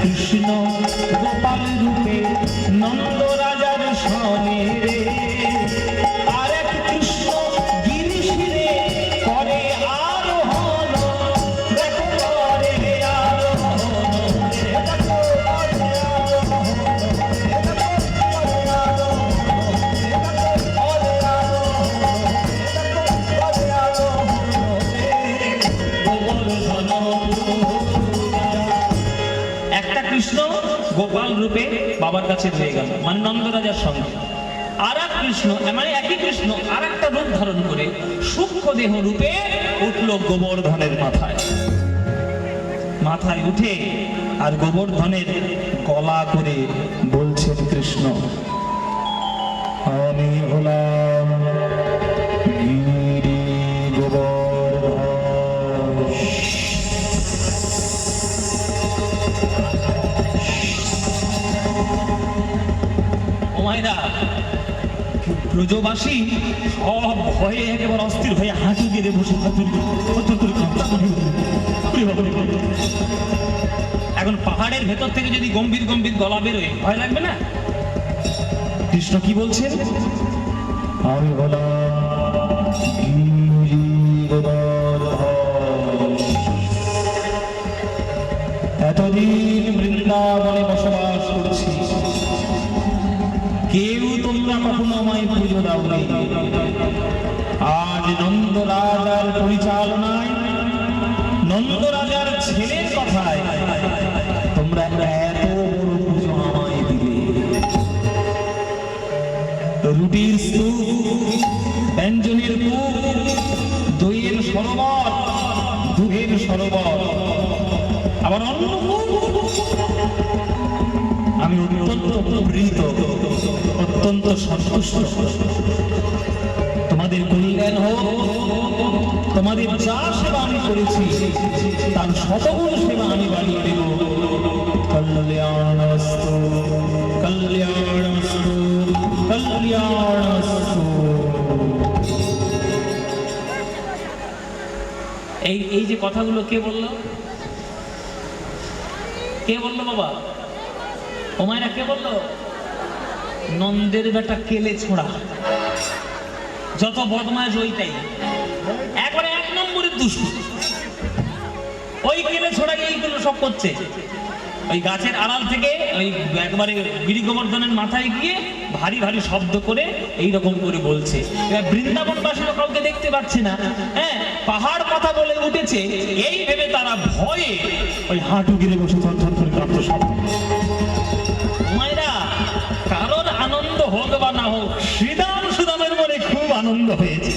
কৃষ্ণ গোপাল রূপে নন্দ রাজার সনে রে, আর এক কৃষ্ণ গিরিশিরে করে আরোহণ, দেখো করে আরোহণ, দেখো করে আরোহণ, একটা কৃষ্ণ গোপাল রূপে বাবার কাছে রয়ে গেল, মানে নন্দরাজার সঙ্গে। আর এক কৃষ্ণ, মানে একই কৃষ্ণ আর একটা রূপ ধারণ করে সূক্ষ্ম দেহ রূপে উঠল গোবর্ধনের মাথায়। মাথায় উঠে আর গোবর্ধনের গলা করে বলছেন কৃষ্ণ, আমি হলাম গিরি গোবর্ধন। ব্রজবাসী সব ভয়ে একেবারে অস্থির হয়ে হাঁটু গেড়ে বসে এখন পাহাড়ের ভেতর থেকে যদি গম্ভীর গম্ভীর গলা বেরোয় ভয় লাগবে না? কৃষ্ণ কি বলছেন? আমি বললাম গিরি গোবর্ধন, এতদিন বৃন্দাবনে বসবাস করছি, কেউ তোমরা কখনো আমায় পুজো দাও নাই। আজ নন্দ রাজার পরিচালনায়, নন্দ রাজার ছেলের কথায় তোমরা এত বড় পুজো আমায় দিলে। রুটির স্তূপ, ব্যঞ্জনের কূপ, দইয়ের সরোবর, দুধের সরোবর, আবার অন্য আমি অত্যন্ত প্রীত, অত্যন্ত সন্তুষ্ট। তোমাদের কল্যাণ হোক, তোমাদের যা সেবা আমি করেছি তার শতগুণ সেবা আমি বাড়িয়ে দেব। কল্যাণস্তু কল্যাণস্তু কল্যাণস্তু। এই যে কথাগুলো কে বলল? কে বললো বাবা? ও মায়েরা কে বললো? নন্দের বেটা কেলে ছোড়া, যত বদমাশ ওইটাই, একবারে এক নম্বরের দুষ্টু। ওই কেলে ছড়াই এইগুলো সব করছে। ওই গাছের আড়াল থেকে ওই একবারে গিরি গোবর্ধনের মাথায় গিয়ে ভারী ভারী শব্দ করে এইরকম করে বলছে। এবার বৃন্দাবনবাসীরা কাউকে দেখতে পাচ্ছে না, হ্যাঁ, পাহাড় কথা বলে উঠেছে, এই ভেবে তারা ভয়ে ওই হাঁটু গিরে বসে থরথর করে কাঁপতে শব্দ। মায়েরা, কারোর আনন্দ হোক বা না হোক, শ্রীদাম সুদামের মনে খুব আনন্দ হয়েছে।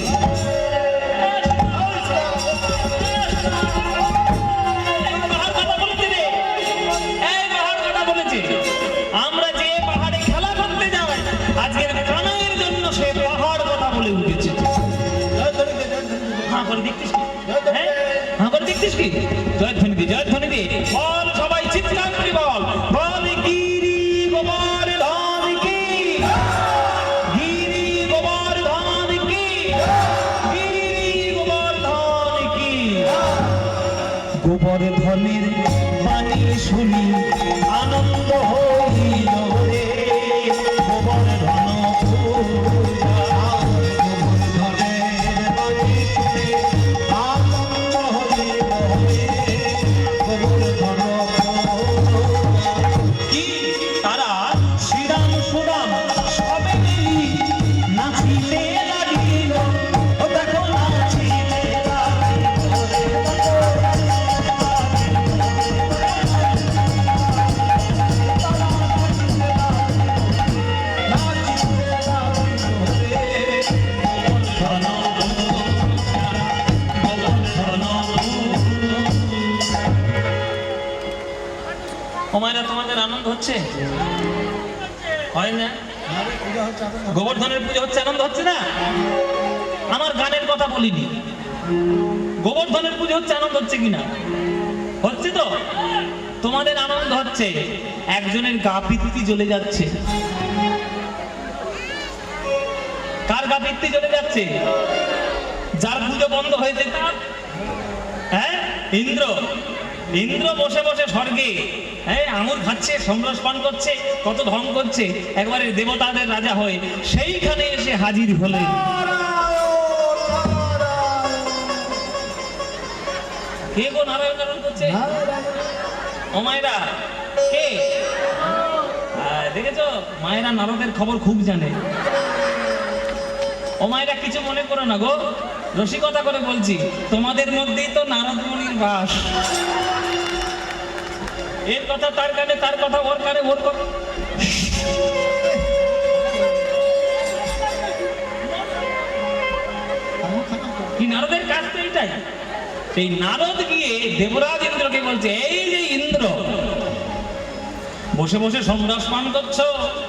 আমরা যে পাহাড়ে খেলা করতে যাই, আজকের কানাইয়ের জন্য সে পাহাড় কথা বলে উঠেছে। হাঁ করে দেখতিস কি? হাঁ করে দেখতিস কি? জয়ধ্বনি দি, জয়ধ্বনি দি, বল সবাই চিৎকার করে বল, বল গিরি গোবর্ধন কি, গিরি গোবর্ধন কি, গিরি গোবর্ধন কি। গোবর্ধনের বাণী শুনি আনন্দ হইল রে, গোবর্ধন পূজা, গোবর্ধনের বাণী শুনি আনন্দ হইল রে, গোবর্ধন পূজা। কি তারা শ্রীরাম সুরাম সবে মিলি নাচিতে লাগিল, ও দেখো নাচিতে ওমায়রা, তোমাদের আনন্দ হচ্ছে? হয় না? গোবর্ধনের পুজো হচ্ছে, আনন্দ হচ্ছে না? আমার গানের কথা বলিনি, গোবর্ধনের পুজো হচ্ছে, আনন্দ হচ্ছে কিনা? হচ্ছে তো? তোমাদের আনন্দ হচ্ছে, একজনের গা পিত্তি জ্বলে যাচ্ছে। কার গা পিত্তি জ্বলে যাচ্ছে? যার পুজো বন্ধ হয়েছে তার। হ্যাঁ, ইন্দ্র, ইন্দ্র বসে বসে স্বর্গে, হ্যাঁ, আঙুর খাচ্ছে, সমরস পান করছে, কত ঢং করছে, একবারে দেবতাদের রাজা হয়ে সেইখানে এসে হাজির হলেন। কে গো নারায়ণ নারায়ণ করছে? ও মায়েরা, কে? দেখেছো, মায়েরা নারদের খবর খুব জানে। ও মায়েরা, কিছু মনে করো না গো, রসিকতা করে বলছি, তোমাদের মধ্যেই তো নারদ মুনির বাস। এর কথা তার কানে, তার কথা ওর কানে, ওর কথা। কি নারদের কাজ তো এইটাই। সেই নারদ গিয়ে দেবরাজ ইন্দ্রকে বলছে, এই যে ইন্দ্র, বসে বসে সমরস পান করছো,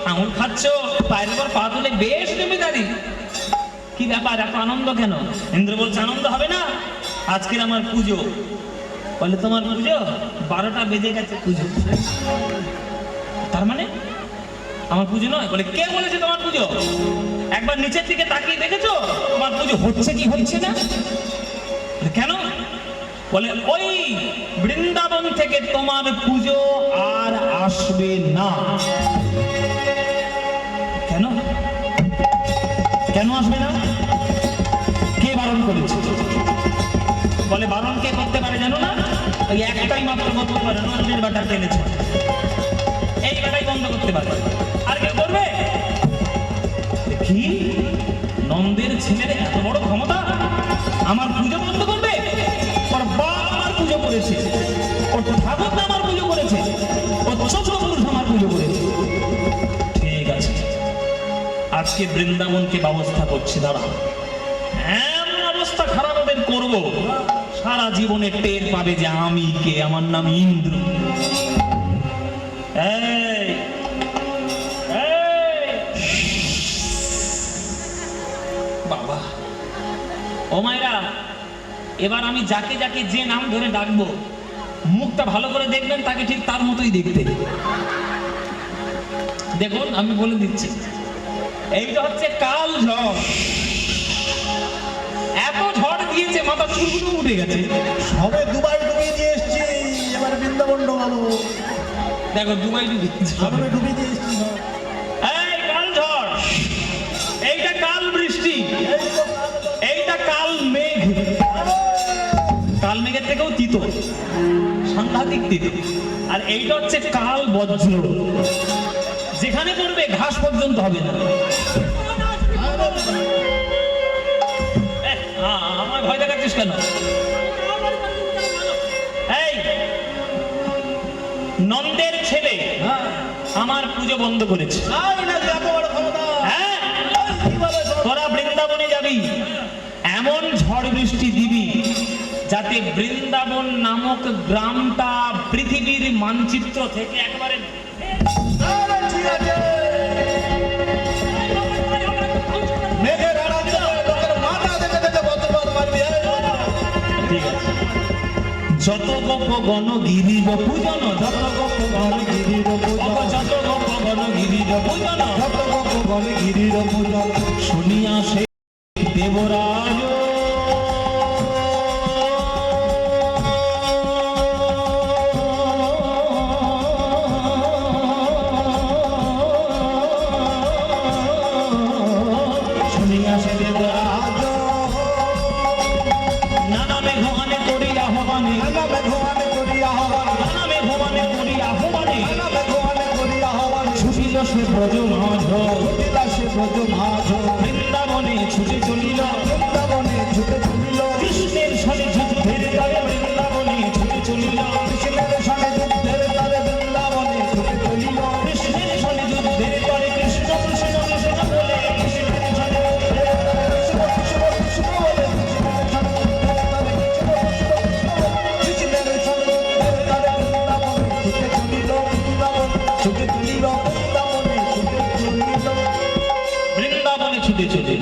আঙুর খাচ্ছ, পায়ের উপর পা তুলে বেশ জমিদারি, কি ব্যাপার, এত আনন্দ কেন? ইন্দ্র বলছে, আনন্দ হবে না, আজকের আমার পুজো। বলে, তোমার পুজো? 12টা বেজে গেছে পুজো। তার মানে আমার পুজো নয়? বলে, কে বলেছে তোমার পুজো? একবার নিচের দিকে তাকিয়ে দেখেছো তোমার পুজো হচ্ছে কি হচ্ছে না? কেন? বলে, ওই বৃন্দাবন থেকে তোমার পুজো আর আসবে না। কেন? কেন আসবে না? কে বারণ করেছে? বলে, বারণ কে করতে পারে জানো না? ওই একটাই মাত্র করতে পারে, নন্দের বাটা টেনেছে, এই বাটাই বন্ধ করতে পারে, আর কেউ করবে? কি নন্দের ছেলের এত বড় ক্ষমতা, আমার পুজো বন্ধ করবে? ওর বাবা আমার পুজো করেছে, ওর ঠাকুর আমার পুজো করেছে, ওর ছোট পুরুষ আমার পুজো করেছে। ঠিক আছে, আজকে বৃন্দাবনকে ব্যবস্থা করছি, দাঁড়া। এমন অবস্থা খারাপ ওদের করবো, সারা জীবনে টের পাবে যে আমি কে, আমার নাম ইন্দ্র। বাবা, ও মায়েরা, এবার আমি যাকে যাকে যে নাম ধরে ডাকবো, মুখটা ভালো করে দেখবেন, তাকে ঠিক তার মতোই দেখতে। দেখুন, আমি বলে দিচ্ছি, এইটা হচ্ছে কাল ঝড়। এত ঝড় দিয়েছে, মাথা চুলগুলো উঠে গেছে। সবে দুবাই ডুবিয়ে দিয়ে এসছি, এবার বৃন্দাবন ডোবাবো। দেখো, দুবাই ডুবিয়ে ডুবিয়ে দিয়ে এসছি। এই কাল ঝড়, এইটা কাল বৃষ্টি, এইটা কাল মেঘ। কাল মেঘের থেকেও তিত তিক্ত, সাংঘাতিক তিক্ত। আর এইটা হচ্ছে কাল বজ্র, যেখানে পড়বে ঘাস পর্যন্ত হবে না। আমার ভয় দেখাচ্ছিস কেন? এই নন্দের ছেলে আমার পুজো বন্ধ করেছে। হ্যাঁ, তোরা বৃন্দাবনে যাবি, এমন ঝড় বৃষ্টি দিবি যাতে বৃন্দাবন নামক গ্রামটা পৃথিবীর মানচিত্র থেকে একবারে যত গোপ গণ গিরিব পূজন, যত গোপ গণ গিরিব পূজন, যত গোপ গণ গিরিব পূজন, যত গোপ গণ গিরিব পূজন, শুনিয়া সে দেবরাজ শুনিয়া সে দেবরাজ নানা মেঘমানে করিয়া হবানে, নানা মেঘমানে করিয়া হবানে, নানা মেঘমানে করিয়া হবানে, নানা মেঘমানে করিয়া হবানে, ছুটিল সে ব্রজ মাঝ, ছুটিল সে ব্রজ মাঝ, বৃন্দাবনে ছুটে চলিল, বৃন্দাবনে ছুটে চলিল, কৃষ্ণের সাথে যুদ্ধের তারে বৃন্দাবনে ছুটে চলিল, কৃষ্ণের সাথে যুদ্ধের তারে বৃন্দাবনে ছুটে চলিল, কৃষ্ণের সাথে যুদ্ধের তারে কৃষ্ণ কৃষ্ণ কৃষ্ণ বলে, কৃষ্ণের সাথে যুদ্ধের তারে কৃষ্ণ কৃষ্ণ কৃষ্ণ বলে, বৃন্দাবনে ছুটে চলে।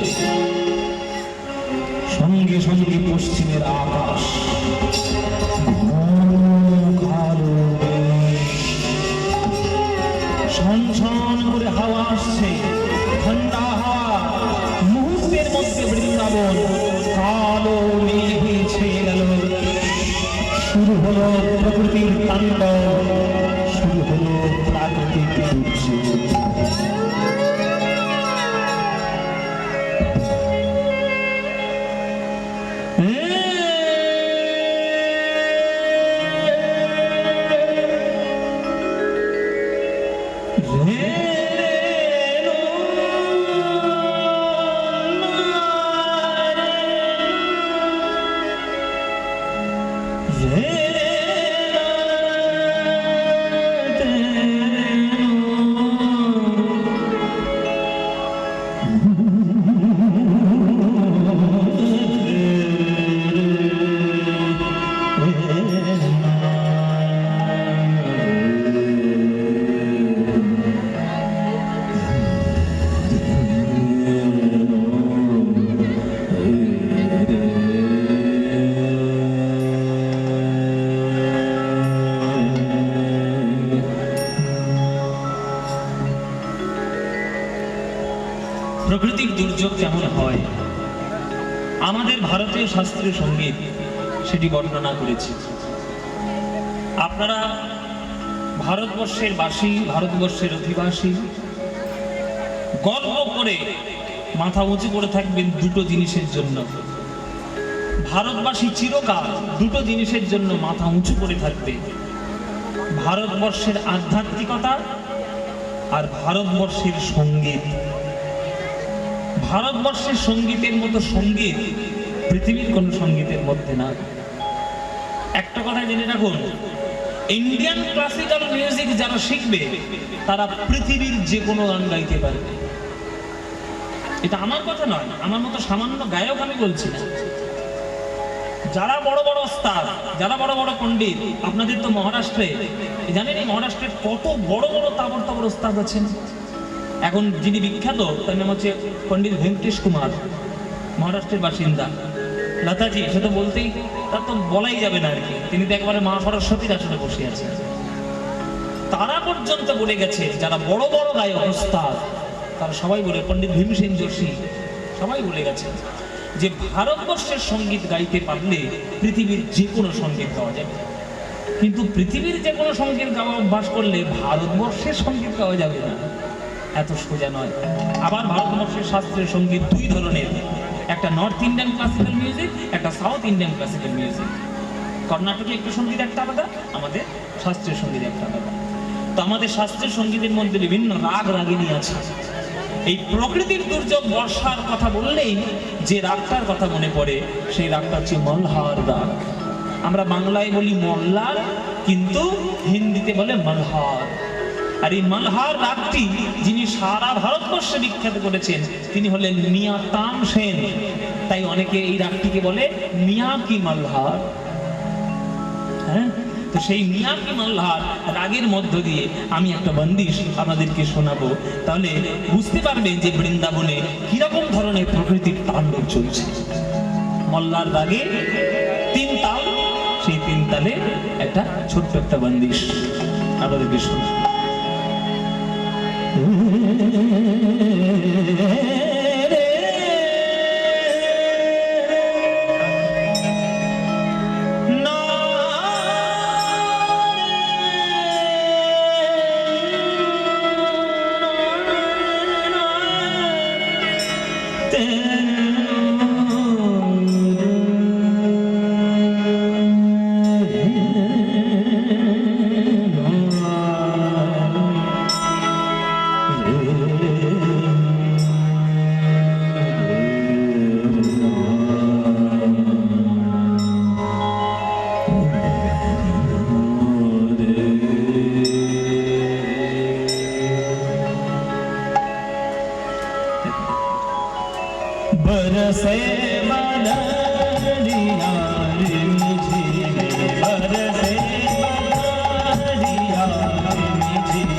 সঙ্গে সঙ্গে পশ্চিমের আকাশ ছন করে হাওয়া আসছে, ঠান্ডা হাওয়া। মুহূর্তের মধ্যে বৃন্দাবন কালো মেঘে ছেয়ে গেল। শুরু হলো প্রকৃতির তাণ্ডব, শুরু হলো প্রাকৃতিক দুর্যোগ। প্রকৃতির দুর্যোগ যেমন হয়, আমাদের ভারতীয় শাস্ত্রীয় সঙ্গীত সেটি বর্ণনা করেছে। আপনারা ভারতবর্ষের বাসী, ভারতবর্ষের অধিবাসী, গর্ব করে মাথা উঁচু করে থাকবেন দুটো জিনিসের জন্য। ভারতবাসী চিরকাল দুটো জিনিসের জন্য মাথা উঁচু করে থাকবে: ভারতবর্ষের আধ্যাত্মিকতা আর ভারতবর্ষের সঙ্গীত। ভারতবর্ষের সঙ্গীতের মতো সঙ্গীত পৃথিবীর কোন সঙ্গীতের মধ্যে না। একটা কথা জেনে রাখুন, ইন্ডিয়ান ক্লাসিক্যাল মিউজিক যারা শিখবে তারা পৃথিবীর যে কোনো গান গাইতে পারবে। এটা আমার কথা নয়, আমার মতো সামান্য গায়ক আমি বলছি না। যারা বড় বড় ওস্তাদ, যারা বড় বড় পণ্ডিত, আপনাদের তো মহারাষ্ট্রে জানেন, এই মহারাষ্ট্রের কত বড় বড় তাবড় তাবড় ওস্তাদ আছেন। এখন যিনি বিখ্যাত তার নাম হচ্ছে পণ্ডিত ভেঙ্কটেশ কুমার, মহারাষ্ট্রের বাসিন্দা। লতাজি সে তো বলতেই, তার তো বলাই যাবে না আর কি, তিনি তো একবারে মা সরস্বতীর আসনে বসে আছেন। তারা পর্যন্ত বলে গেছে, যারা বড় বড় গায়ক ওস্তাদ তারা সবাই বলে, পণ্ডিত ভীমসেন যোশী সবাই বলে গেছে যে ভারতবর্ষের সঙ্গীত গাইতে পারলে পৃথিবীর যে কোনো সঙ্গীত গাওয়া যাবে। কিন্তু পৃথিবীর যে কোনো সঙ্গীত গাওয়া অভ্যাস করলে ভারতবর্ষের সঙ্গীত গাওয়া যাবে না, এত সোজা নয়। আবার ভারতবর্ষের শাস্ত্রীয় সঙ্গীত দুই ধরনের, একটা নর্থ ইন্ডিয়ান ক্লাসিক্যাল মিউজিক, একটা সাউথ ইন্ডিয়ান ক্লাসিক্যাল মিউজিক। কর্ণাটকে একটু সঙ্গীত একটা আলাদা, আমাদের শাস্ত্রীয় সঙ্গীত একটা আলাদা। তো আমাদের শাস্ত্রীয় সঙ্গীতের মধ্যে বিভিন্ন রাগ রাগিনী আছে। এই প্রকৃতির দুর্যোগ বর্ষার কথা বললেই যে রাগটার কথা মনে পড়ে সেই রাগটা হচ্ছে মলহার রাগ। আমরা বাংলায় বলি মল্লার, কিন্তু হিন্দিতে বলে মলহার। আর এই মলহার রাগটি যিনি সারা ভারতবর্ষে বিখ্যাত করেছেন তিনি হলেন মিয়া তানসেন। তাই অনেকে এই রাগটিকে বলে মিয়া কি মলহার। হ্যাঁ, তো সেই মিয়া কি মলহার রাগের মধ্য দিয়ে আমি একটা বন্দিশ আপনাদেরকে শোনাবো। তাহলে বুঝতে পারবেন যে বৃন্দাবনে কিরকম ধরনের প্রকৃতির তাণ্ডব চলছে। মল্লার রাগে 3 তাল, সেই 3 তালে একটা ছোট্ট একটা বন্দিশ আপনাদেরকে শোনাবো। बरसे बदरिया रिमझिम, बरसे बदरिया रिमझिम,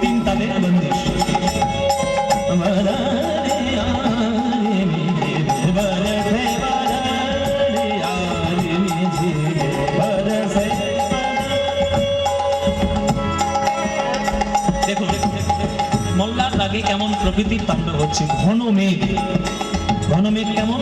तीन ताले बंदिश। बदरिया रिमझिम, बरसे बदरिया रिमझिम, बरसे। देखो देखो মল্লার রাগে কেমন প্রকৃতির তাণ্ডব হচ্ছে। ঘন মেঘ, ঘন মেঘ কেমন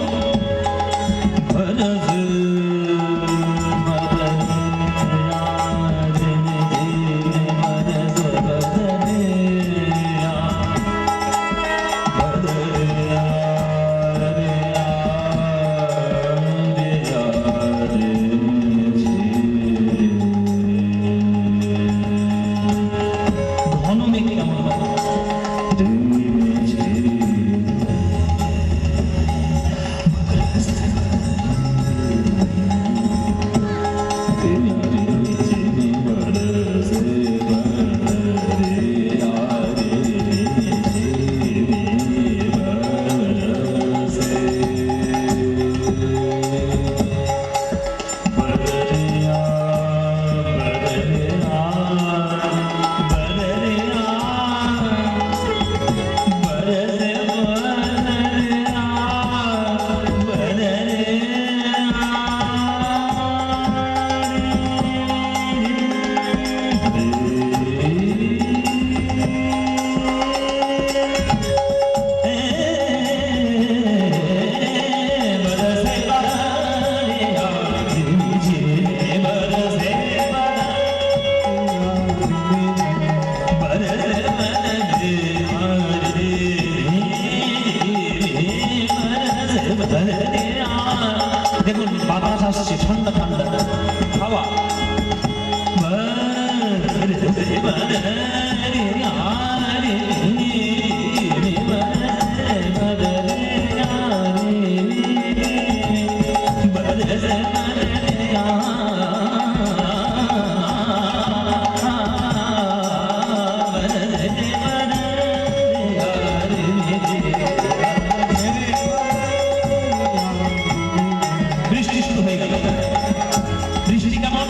দেখুন বাতাস আসছে, ঠান্ডা ঠান্ডা হাওয়া। বৃষ্টি শুরু হয়ে গেল। বৃষ্টি কেমন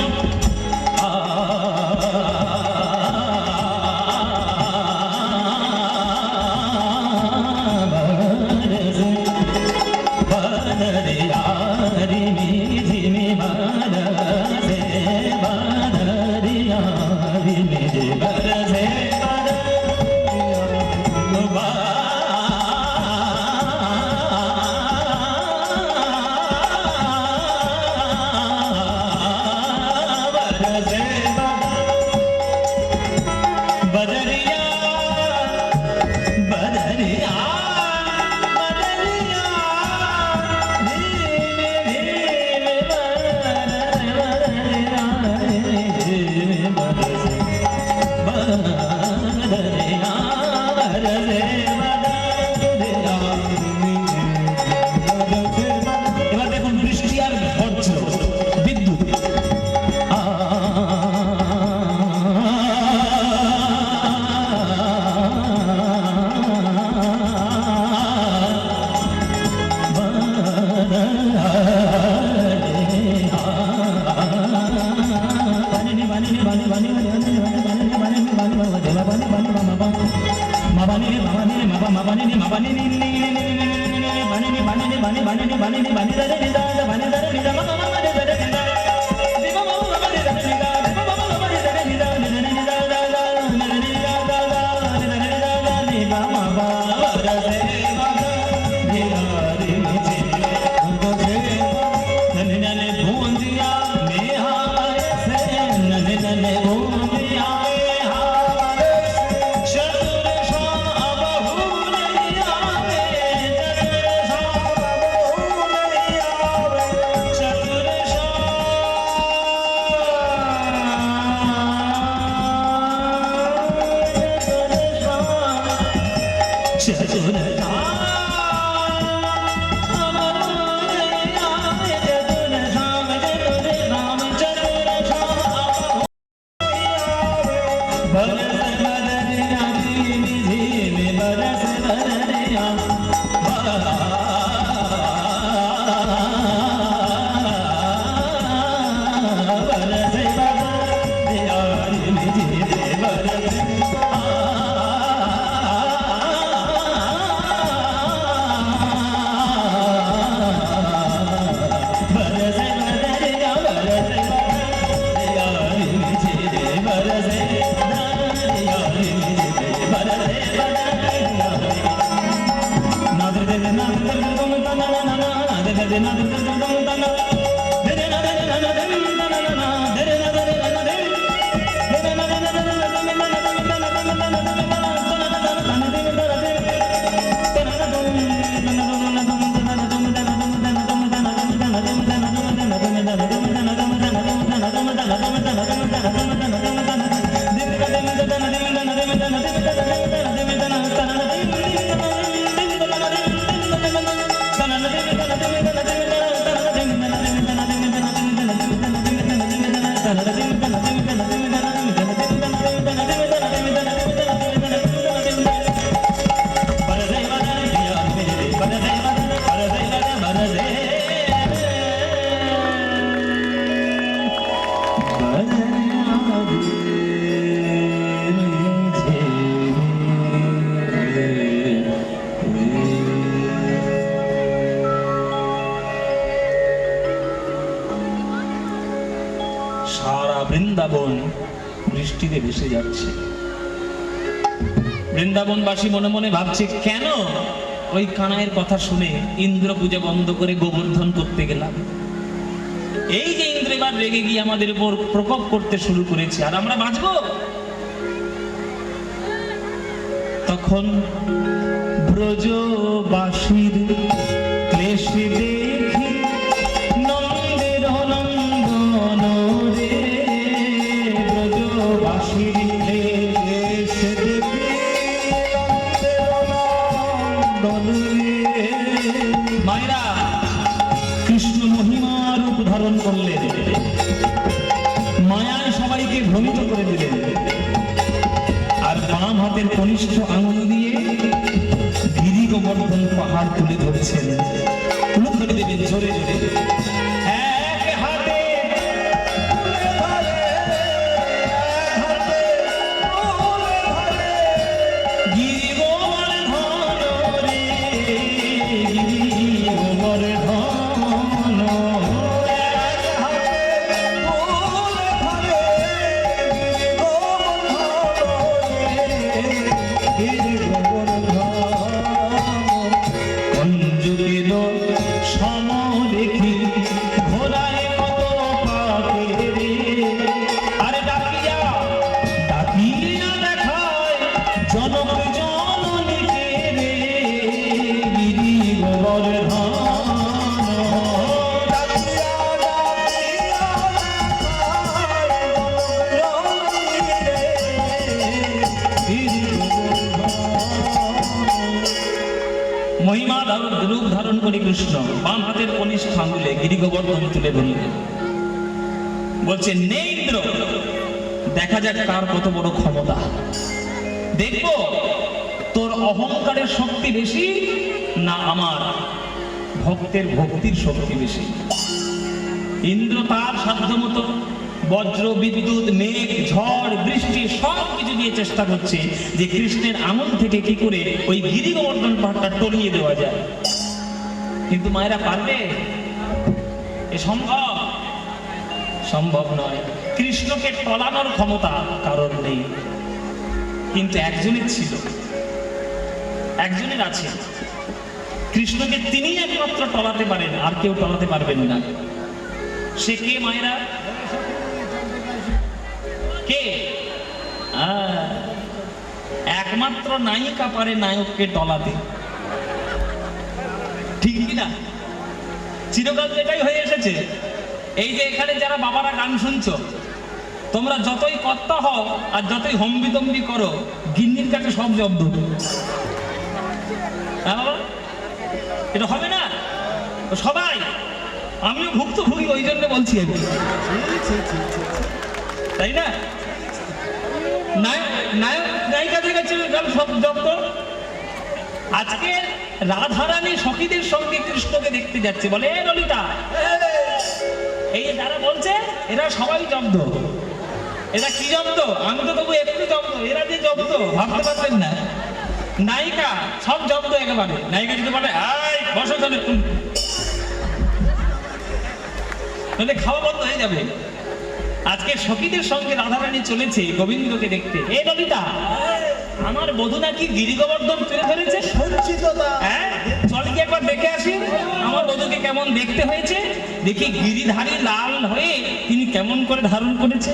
সারা বৃন্দাবন বৃষ্টিতে ভেসে যাচ্ছে। বৃন্দাবনবাসী মনে মনে ভাবছে, কেন ওই কানাইয়ের কথা শুনে ইন্দ্র পূজা বন্ধ করে গোবর্ধন করতে গেলাম। এই যে ইন্দ্র এবার রেগে গিয়ে আমাদের উপর প্রকোপ করতে শুরু করেছে, আর আমরা বাঁচবো? তখন ব্রজবাসীর ক্লেশ দেখি নন্দের নন্দন রে, ব্রজবাসীর ক্লেশ দেখি নন্দন রে। মায়েরা কৃষ্ণ মহিমা রূপ ধারণ করলেন, মায়ায় সবাইকে ভ্রমিত করে দিলেন, আর বাম হাতের কনিষ্ঠ আঙুল দিয়ে গিরি গোবর্ধন পাহাড় তুলে ধরেছেন। তুলে ধরে দেবেন জোরে জোরে। এক হাতে গিরি গোবর্ধন রে, গিরি গোবর্ধন। মহিমা রূপ ধারণ করে কৃষ্ণ বাম হাতের কনিষ্ঠ আঙুলে গিরি গোবর্ধন তুলে ধরলেন। বলছে, নে ইন্দ্র, দেখা যাক কার কত বড় ক্ষমতা। দেখবো তোর অহংকারের শক্তি বেশি না আমার ভক্তের ভক্তির শক্তি বেশি। ইন্দ্র তার সাধ্য মতো বজ্র, বিদ্যুৎ, মেঘ, ঝড়, বৃষ্টি সব কিছু দিয়ে চেষ্টা করছে যে কৃষ্ণের আঙুল থেকে কি করে ওই গিরি গোবর্ধন পাহাড়টা টলিয়ে দেওয়া যায়। কিন্তু মায়েরা পারবে? এ সম্ভব? সম্ভব নয়। কৃষ্ণকে টলানোর ক্ষমতা কারোর নেই, কিন্তু একজনের ছিল, একজনের আছে। কৃষ্ণকে তিনি একমাত্র টলাতে পারেন, আর কেউ টলাতে পারবেন না। সে কে মায়েরা? কে? একমাত্র নায়িকা পারে নায়ককে টলাতে, ঠিক কিনা? চিরকাল এটাই হয়ে এসেছে। এই যে এখানে যারা বাবারা গান শুনছো, তোমরা যতই কর্তা হও আর যতই হম্বিতম্বি করো, গিন্নির কাছে সব জব্দ। হ্যাঁ বাবা, এটা হবে না তো সবাই। আমিও ভুক্তভোগী, ওই জন্য বলছি আমি, তাই না? নায়িকাদের কাছে সব জব্দ। আজকে রাধারানী সখীদের সঙ্গে কৃষ্ণকে দেখতে যাচ্ছে, বলে এ ললিতা, এই যারা বলছে এরা সবাই জব্দ। এরা কি জব্দ? আমি তো তবু একটু জব্দ, এরা যে জব্দ ভাবতে পারবেন না। নায়িকা সব জব্দ একেবারে। নায়িকা যদি বলে আয় বসো, চলে তাহলে খাওয়া বন্ধ হয়ে যাবে। আজকে সখীদের সঙ্গে রাধারানী চলেছে গোবিন্দকে দেখতে। এ ললিতা, আমার বধূ নাকি গিরি গোবর্ধন তুলে ধরেছে। হ্যাঁ, চল কি একবার দেখে আসি আমার বধূকে কেমন দেখতে হয়েছে, দেখি গিরিধারী লাল হয়ে তিনি কেমন করে ধারণ করেছে।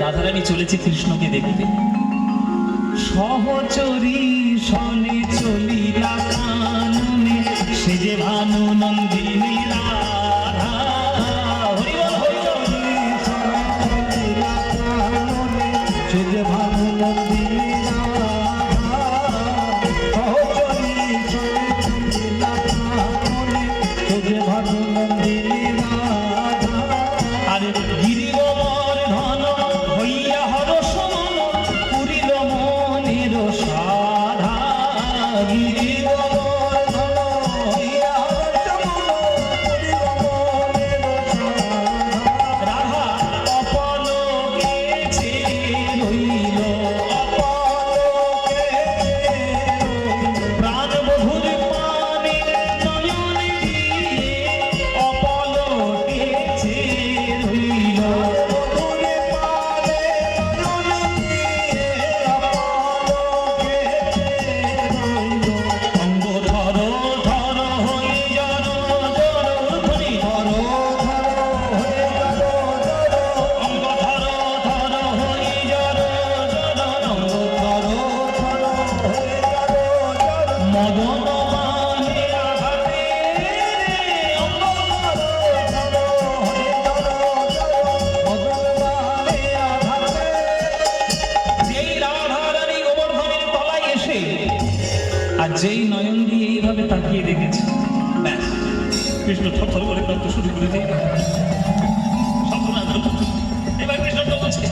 রাধারানী চলেছে কৃষ্ণকে দেখতে। সহচরী শনে চলিলা কাননে, সে যে ভানু নন্দিনী রাধা। হরিবল হরিবল। সে যে ভানু নন্দিনী রাধা, সহচরী শনে চলিলা কাননে, সে যে ভানু নন্দিনী রাধা। আরে গিরিবর ধন হইয়া হরস মন, পুরিল মনের সাধা। গিরিবর ধন হইয়া হরস মন, পুরিল মনের সাধা। রাধা অপলোকে ছেড়ে রইল, অপলোকে প্রাণ বধুর পানে নয়ন দিয়ে, অপলোকে ছেড়ে রইল। মধুরে পালে নয়ন দিয়ে, অপলোকে রইল। অঙ্গ ধর ধর হয়ে জর জর ধরি, ধর ধর হয়ে গেল ধর, অঙ্গ ধর ধর হয়ে জর জর, অঙ্গ ধর ধর হয়ে গেল ধর। মদন বানে আঘাতে রে, অঙ্গ ধর ধর হয়ে গেল ধর, মদন বানে আঘাতে। যেই রাধারানী গোবর্ধনের তলায় এসে আর যেই নয়ন দিয়ে এইভাবে তাকিয়ে দেখেছে, ব্যাস কৃষ্ণ থরথর করে কাঁদতে শুরু করে দিয়ে এবার কৃষ্ণ টলছে।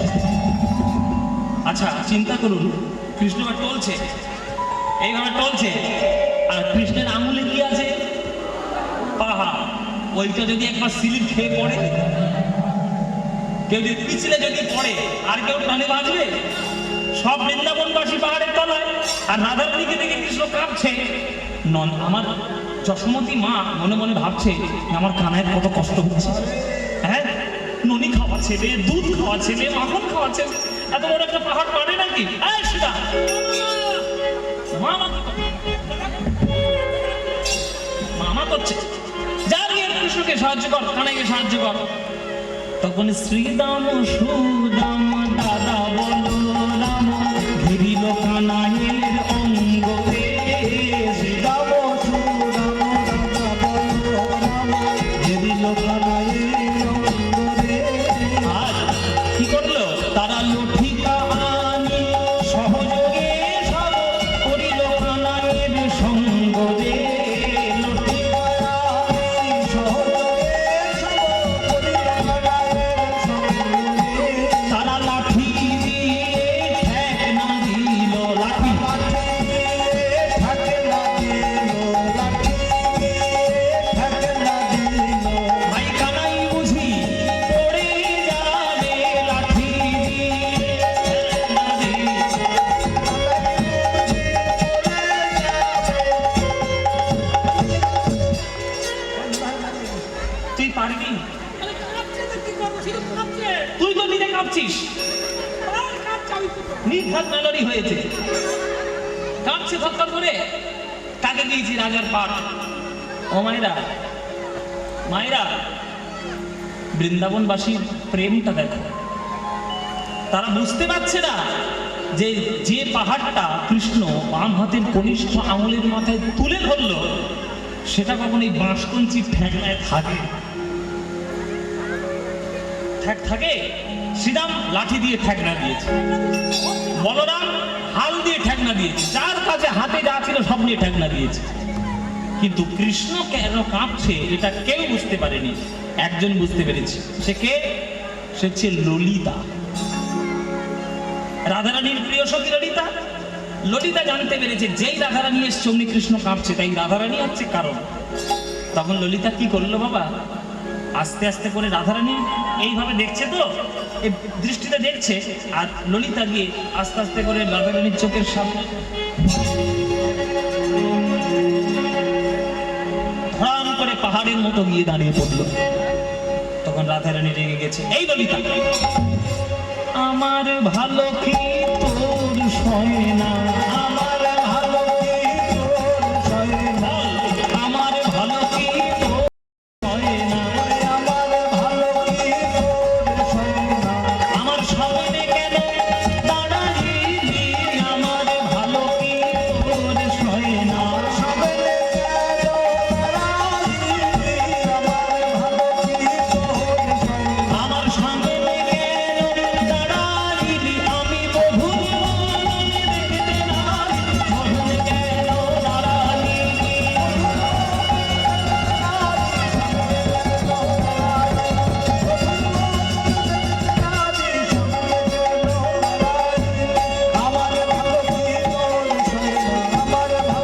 আচ্ছা চিন্তা করুন, কৃষ্ণ এবার টলছে, এইভাবে টলছে, আর কৃষ্ণের আঙুলে কি আছে? পাহা। ওইটা যদি একবার স্লিপ খেয়ে পড়ে, কেউ যদি পিছলে যদি পড়ে, আর কেউ টানে বাঁচবে? সব বৃন্দাবনবাসী পাহাড়ের তলায়, আর রাধারানীকে দেখে কৃষ্ণ কাঁপছে। নন আমার যশোমতী মা মনে মনে ভাবছে আমার কানায় কত কষ্ট হচ্ছে। হ্যাঁ, ননি খাওয়া ছেলে, দুধ খাওয়া ছেলে, মাখন খাওয়া ছেলে, এত বড় একটা পাহাড় পারে নাকি? সেটা মামা করছে, যা গিয়ে কৃষ্ণকে সাহায্য কর, কানাইকে সাহায্য কর। তখন শ্রীদাম সুদাম দাদা বলো রাম, ঘিরিল কানাইয়ের অঙ্গতে। শ্রীরাম সুরাম দাদা বলো রাম, ঘিরিল কানাইয়ের অঙ্গরে। আর কি করলো? তারা লঠিকা আনি সহযোগে সব করিল কানাইয়ের সঙ্গ রে। তারা লাঠি দিয়ে ঠেক না দিল, লাঠি ভাই কানাই পারবি? আরে কাঁপছে তো কি করবো, শুধু কাঁপছে। তুই তো নিজে কাঁপছিস, আর কাঁপছে, আমি কি করবো? নির্ঘাত মেলোডি হয়েছে, কাঁপছে থরথর করে। কাকে দিয়েছি রাজার পাঠ? ও মায়েরা, মায়েরা, বৃন্দাবনবাসীর প্রেমটা দেখো। তারা বুঝতে পারছে না যে যে পাহাড়টা কৃষ্ণ বাম হাতের কনিষ্ঠ আঙুলের মাথায় তুলে ধরলো, সেটা কখন এই বাঁশকঞ্চি ঠেকনায় থাকে? ঠেক থাকে? শ্রীরাম লাঠি দিয়ে ঠেকনা দিয়েছে, বলরাম হাল দিয়ে ঠেকনা দিয়েছে, যার কাছে হাতে যা ছিল সব নিয়ে ঠেকনা দিয়েছে। কিন্তু কৃষ্ণ কেন কাঁপছে এটা কেউ বুঝতে পারেনি। একজন বুঝতে পেরেছে, সে কে? সে হচ্ছে ললিতা, রাধারানীর প্রিয় সখী ললিতা। ললিতা জানতে পেরেছে যেই রাধারানী এসছে অমনি কৃষ্ণ কাঁপছে, তাই রাধারানী হচ্ছে কারণ। তখন ললিতা কি করলো বাবা, আস্তে আস্তে করে রাধারানী এইভাবে দেখছে, তো এই দৃষ্টিতে দেখছে, আর ললিতা গিয়ে আস্তে আস্তে করে রাধারানীর চোখের সামনে ধরাম করে পাহাড়ের মতো গিয়ে দাঁড়িয়ে পড়লো। তখন রাধারানী রেগে গেছে, এই ললিতা, আমার ভালো কি তোর সয় না? আমার ভালো কি তোর সয় না? আমার ভালো কি তোর সয় না? আমার ভালো কি তোর সয় না? আমার সামনে কেন দাঁড়ালি? আমার ভালো কি তোর সয় না? সামনে কেন দাঁড়ালি? আমার ভালো কি তোর সয় না? আমার সামনে কেন দাঁড়ালি? আমি বধূর মনে দেখতে নাই, সামনে কেন দাঁড়ালি? আমার ভালো কি তোর সয় না? আমার ভালো কি তোর সয় না?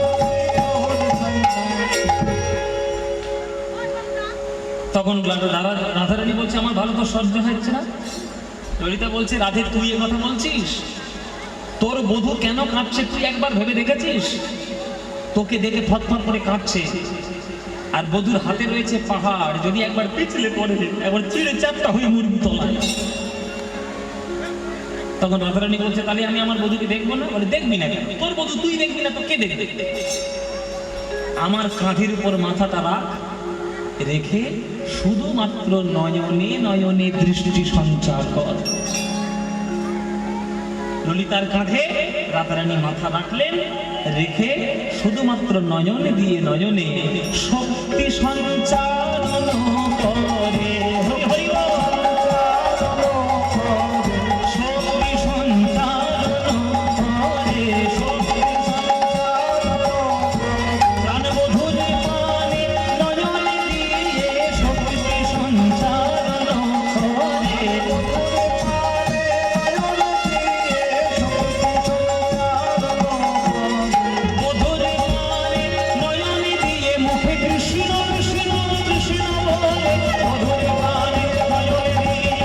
তখন রাধারানী বলছে, আমার ভালো তো সহ্য হচ্ছে না। ললিতা বলছে, রাধে তুই এ কথা বলছিস? তোর বধূ কেন কাঁপছে তুই একবার ভেবে দেখেছিস? তোকে দেখে থরথর করে কাঁপছে, আর বধূর হাতে রয়েছে পাহাড়, যদি একবার পিছলে পড়ে একবার চিড়ে চাপটা হয়ে মুরগি তলায়। তখন রাধারানী বলছে, তাহলে আমি আমার বধূকে দেখবো না? বলে, দেখবি না কেন? তোর বধূ তুই দেখবি না তো কে দেখবে? আমার কাঁধের উপর মাথাটা রাখ, রেখে শুধুমাত্র নয়নে নয়নে দৃষ্টি সঞ্চার কর। ললিতার কাঁধে রাধারানী মাথা রাখলেন, রেখে শুধুমাত্র নয়নে দিয়ে নয়নে শক্তি সঞ্চারণ করে। হরি হরি বল। শক্তি সঞ্চারণ করে, শক্তি সঞ্চারণ করে। প্রাণবধূর পানে নয়নে দিয়ে শক্তি সঞ্চারণ করে। বধূর পানে নয়নে দিয়ে মুখে কৃষ্ণ কৃষ্ণ কৃষ্ণ বলে, বধূর পানে নয়নে দিয়ে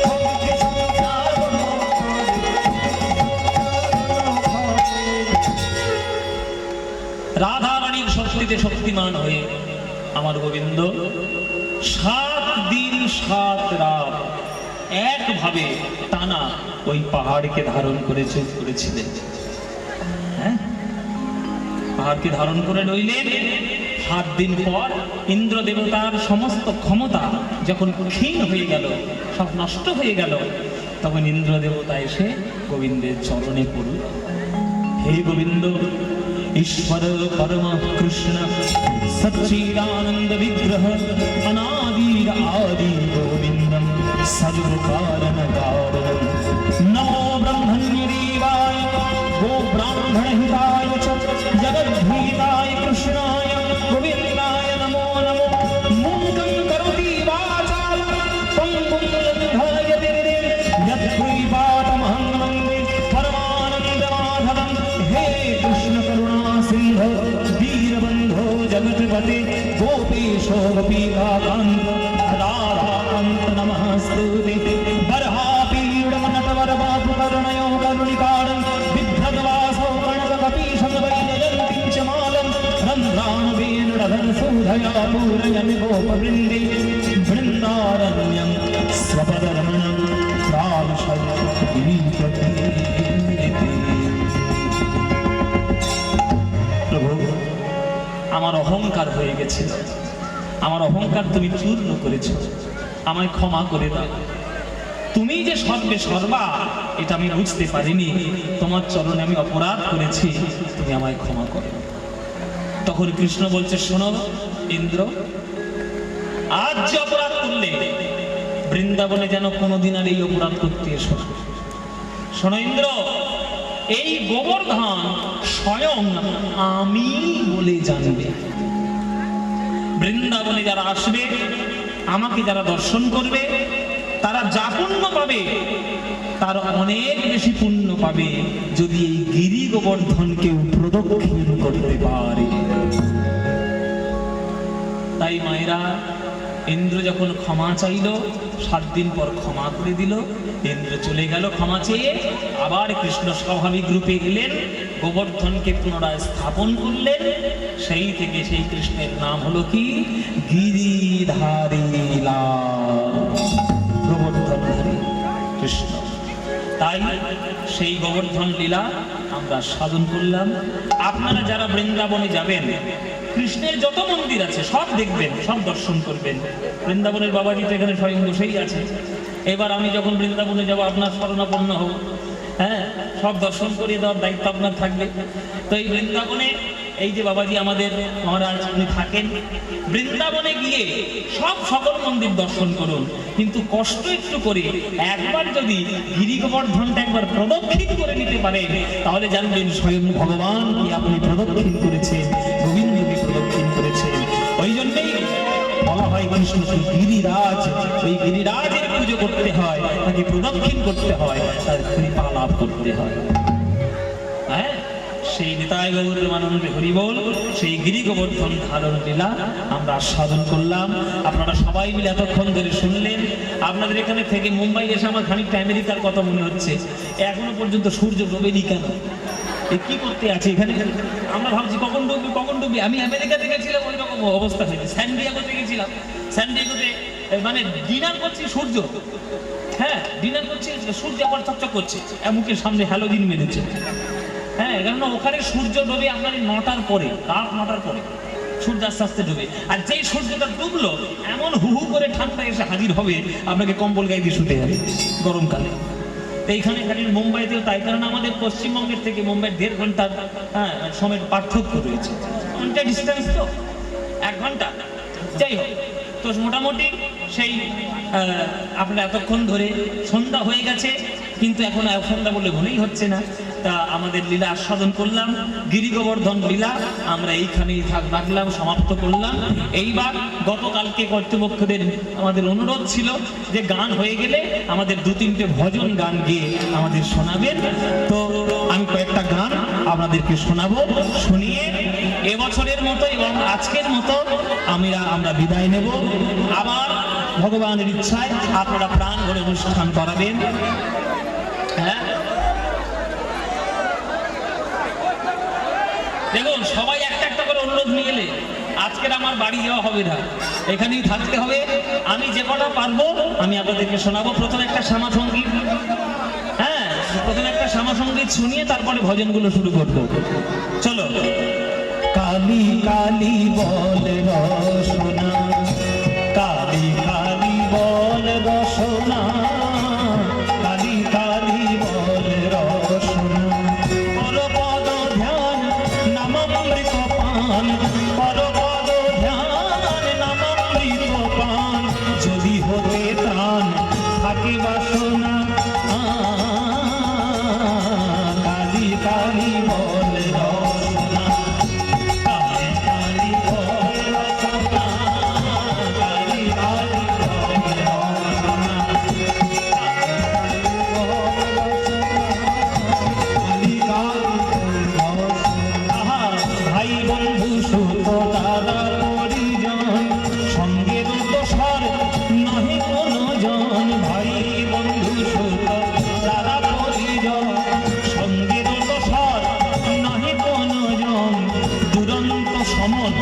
শক্তি সঞ্চারণ রাধা রানীর শক্তিতে শক্তিমান হয়ে আমার গোবিন্দ 7 দিন 7 রাত একভাবে টানা ওই পাহাড়কে ধারণ করেছিলেন। হ্যাঁ, পাহাড়কে ধারণ করে রইলেন। 7 দিন পর ইন্দ্র দেবতার সমস্ত ক্ষমতা যখন ক্ষীণ হয়ে গেল, সব নষ্ট হয়ে গেল, তখন ইন্দ্র দেবতা এসে গোবিন্দের চরণে পড়ল। হে গোবিন্দ, ईश्वर परम कृष्ण सच्चिदानंद विग्रह अनादिर आदि गोविंदम सर्व कारण कारणम नमो ब्रह्मण्य देवाय गो ब्राह्मण हिताय च जगद्भीताय कृष्णाय गोविंदाय नमो नमो। मूकं करोति वाचालं पंगुं लङ्घयते यत्कृपातमहं वन्दे परमानंद माधवं। हे कृष्ण करुणा सिंह वीरबंधो जगत्पते गोपेशो गोपीकान्त राधाकान्त नमस्ते। बर्हापीडं नटवरबाहुकरुणयो करुणिकारं बिभ्रद्वासो प्रणतकपीशं वैजयन्तीं च माला संसूधया पूरयन् गोपवृन्दे वृन्दारण्यं स्वपदरमणं प्रालशय्यगिरिपते। প্রভু, আমার অহংকার হয়ে গেছিল, আমার অহংকার তুমি চূর্ণ করেছ, আমায় ক্ষমা করে দাও। তুমি যে সর্বে সর্বা এটা আমি বুঝতে পারিনি, তোমার চরণে আমি অপরাধ করেছি, তুমি আমায় ক্ষমা করো। তখন কৃষ্ণ বলছে, শোনো ইন্দ্র, আজ যে অপরাধ করলে বৃন্দাবনে যেন কোনোদিন আর এই অপরাধ করতে এসো না। শোনো ইন্দ্র, এই গোবর্ধন স্বয়ং আমি বলে জানবে। বৃন্দাবনে যারা আসবে, আমাকে যারা দর্শন করবে, তারা যা পুণ্য পাবে তার অনেক বেশি পুণ্য পাবে যদি এই গিরি গোবর্ধনকেও প্রদক্ষিণ করতে পারে। তাই মায়েরা, ইন্দ্র যখন ক্ষমা চাইল, 7 দিন পর ক্ষমা করে দিল। ইন্দ্র চলে গেল ক্ষমা চেয়ে, আবার কৃষ্ণ স্বাভাবিক রূপে এলেন, গোবর্ধনকে পুনরায় স্থাপন করলেন। সেই থেকে সেই কৃষ্ণের নাম হলো কি? গিরিধারী লাল, গোবর্ধনধারী কৃষ্ণ। তাই সেই গোবর্ধন লীলা আমরা সাধন করলাম। আপনারা যারা বৃন্দাবনে যাবেন, কৃষ্ণের যত মন্দির আছে সব দেখবেন, সব দর্শন করবেন। বৃন্দাবনের বাবাজি তো এখানে স্বয়ং বসেই আছে। এবার আমি যখন বৃন্দাবনে যাব, আপনার শরণাপন্ন হব, হ্যাঁ, সব দর্শন করিয়ে দেওয়ার দায়িত্ব আপনার থাকবে। তো এই বৃন্দাবনে এই যে বাবাজি আমাদের মহারাজ উনি থাকেন, বৃন্দাবনে গিয়ে সকল মন্দির দর্শন করুন, কিন্তু কষ্ট একটু করে একবার যদি গিরি গোবর্ধনটা একবার প্রদক্ষিণ করে নিতে পারেন, তাহলে জানবেন স্বয়ং ভগবান কি আপনি প্রদক্ষিণ করেছেন, গোবিন্দকে প্রদক্ষিণ করেছেন। ওই জন্যই বলা হয় কৃষ্ণকে গিরিরাজ। ওই গিরিরাজের পুজো করতে হয়, তাকে প্রদক্ষিণ করতে হয়, তার কৃপা লাভ করতে হয়। হ্যাঁ, সেই নিতাই গৌর প্রেমানন্দে হরি বল, সেই গিরি গোবর্ধন ধারণ লীলা আমরা সাধন করলাম। আপনারা সবাই মিলে এতক্ষণ ধরে শুনলেন। আপনাদের এখানে থেকে মুম্বাই এসে আমার খানিকটা আমেরিকার কথা মনে হচ্ছে। এখনো পর্যন্ত সূর্য ডোবেনি কেন? এ কি করতে আছে এখানে? আমরা ভাবছি কখন ডুববে, কখন ডুববে। আমি আমেরিকাতে গেছিলাম, ওই রকম অবস্থা হয়েছে। স্যান ডিয়েগোতে গেছিলাম, স্যান ডিয়েগোতে মানে ডিনার করছি সূর্য, হ্যাঁ ডিনার করছি, সূর্য আবার চকচক করছে, মুখের সামনে হ্যালোজিন মেরেছে। হ্যাঁ, কেননা ওখানে সূর্য ডোবে আপনার 9টার পরে, রাত 9টার পরে সূর্য আস্তে আস্তে ডোবে। আর যেই সূর্যটা ডুবলো, এমন হু হু করে ঠান্ডা এসে হাজির হবে, আপনাকে কম্বল গায়ে দিয়ে শুতে হবে গরমকালে। এইখানে খালি মুম্বাইতেও তাই, কারণ আমাদের পশ্চিমবঙ্গের থেকে মুম্বাই 1.5 ঘন্টার সময়ের পার্থক্য রয়েছে। অনেকটা ডিস্টেন্স তো, 1 ঘন্টা। যাই হোক, তো মোটামুটি সেই আপনার এতক্ষণ ধরে সন্ধ্যা হয়ে গেছে, কিন্তু এখন সন্ধ্যা বলে মনেই হচ্ছে না। তা আমাদের লীলা আস্বাদন করলাম, গিরি গোবর্ধন লীলা আমরা এইখানেই রাখলাম, সমাপ্ত করলাম। এইবার গতকালকে কর্তৃপক্ষদের আমাদের অনুরোধ ছিল যে গান হয়ে গেলে আমাদের 2-3টে ভজন গান গেয়ে আমাদের শোনাবেন। তো আমি কয়েকটা গান আপনাদেরকে শোনাবো, শুনিয়ে এবছরের মতো এবং আজকের মতো আমরা বিদায় নেব। আবার ভগবানের ইচ্ছায় আপনারা প্রাণ ভরে অনুষ্ঠান করাবেন। হ্যাঁ, দেখুন সবাই একটা একটা করে অনুরোধ নিয়ে এলে আজকের আমার বাড়ি যাওয়া হবে না, এখানেই থাকতে হবে। আমি যে কটা পারবো আমি আপনাদেরকে শোনাবো। প্রথমে একটা শ্যামা সঙ্গীত, হ্যাঁ প্রথমে একটা শ্যামা সঙ্গীত শুনিয়ে তারপরে ভজনগুলো শুরু করবো। চলো। কালী কালী বল রসনা, কালী কালী বল রসনা, কালী কালী বল রসনা, পর পদ ধ্যান নামামৃত পান, পর পদ ধ্যান নামামৃত পান, যদি হতে প্রাণ থাকে বাসনা, কালী কালী বল রসনা, কালী কালী বল রসনা, কালী কালী বল রসনা, কালী কালী বল রসনা। ভাই বন্ধু সুত দাদা পরিজন, সঙ্গের দোষর নহে কোনো জন, ভাই বন্ধু সুত দাদা পরিজন, সঙ্গের দোষর নহে কোনো জন, দুরন্ত সমন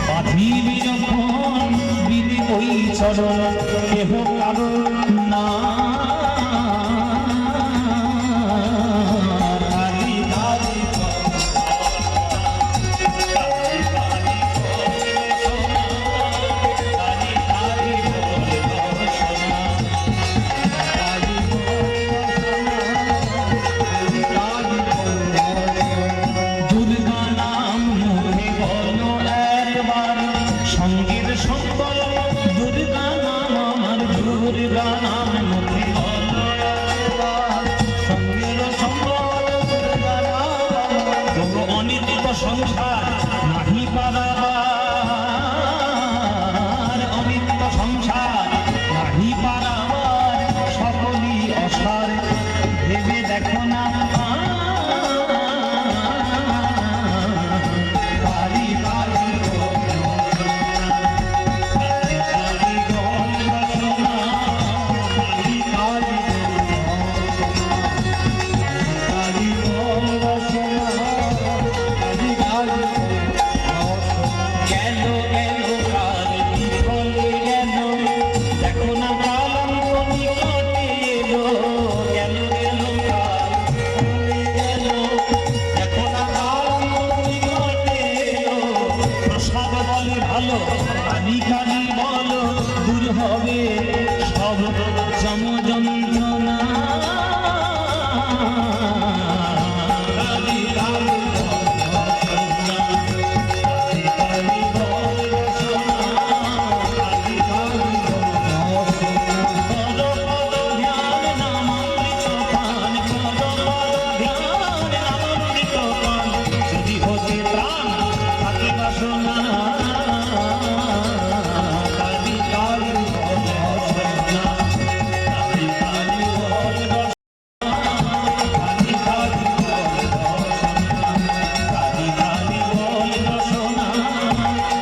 বাঁধি দিবি যখন বিধি ওই চরণ কেহ কারো না কালী কালী দুর্গা নাম মুখে বলো একবার সঙ্গীর সম্বল দুর্গা নাম আমার দুর্গা নাম মুখে বলো একবার সঙ্গীর সম্বল দুর্গা নাম তবু অনিত্য সংসার নাহি পারাবার অনিত্য সংসার নাহি পারাবার সকলই অসার ভেবে দেখো না কালী কালী গেল গেল কাল বিফলে গেল দেখো না কালঙ্ক নিকটে এলো গেল গেল কাল বিফলে গেল দেখো না কালঙ্ক নিকটে এলো প্রসাদ বলে ভালো কালী কালী বলো দূর হবে সব জম যন্ত্রণা কালী কালী যদি হতে প্রাণ থাকে বাসনা কালী কালী বল বাসনা কালী কালী বল বাসনা কালী কালী বল বাসনা কালী কালী বল বাসনা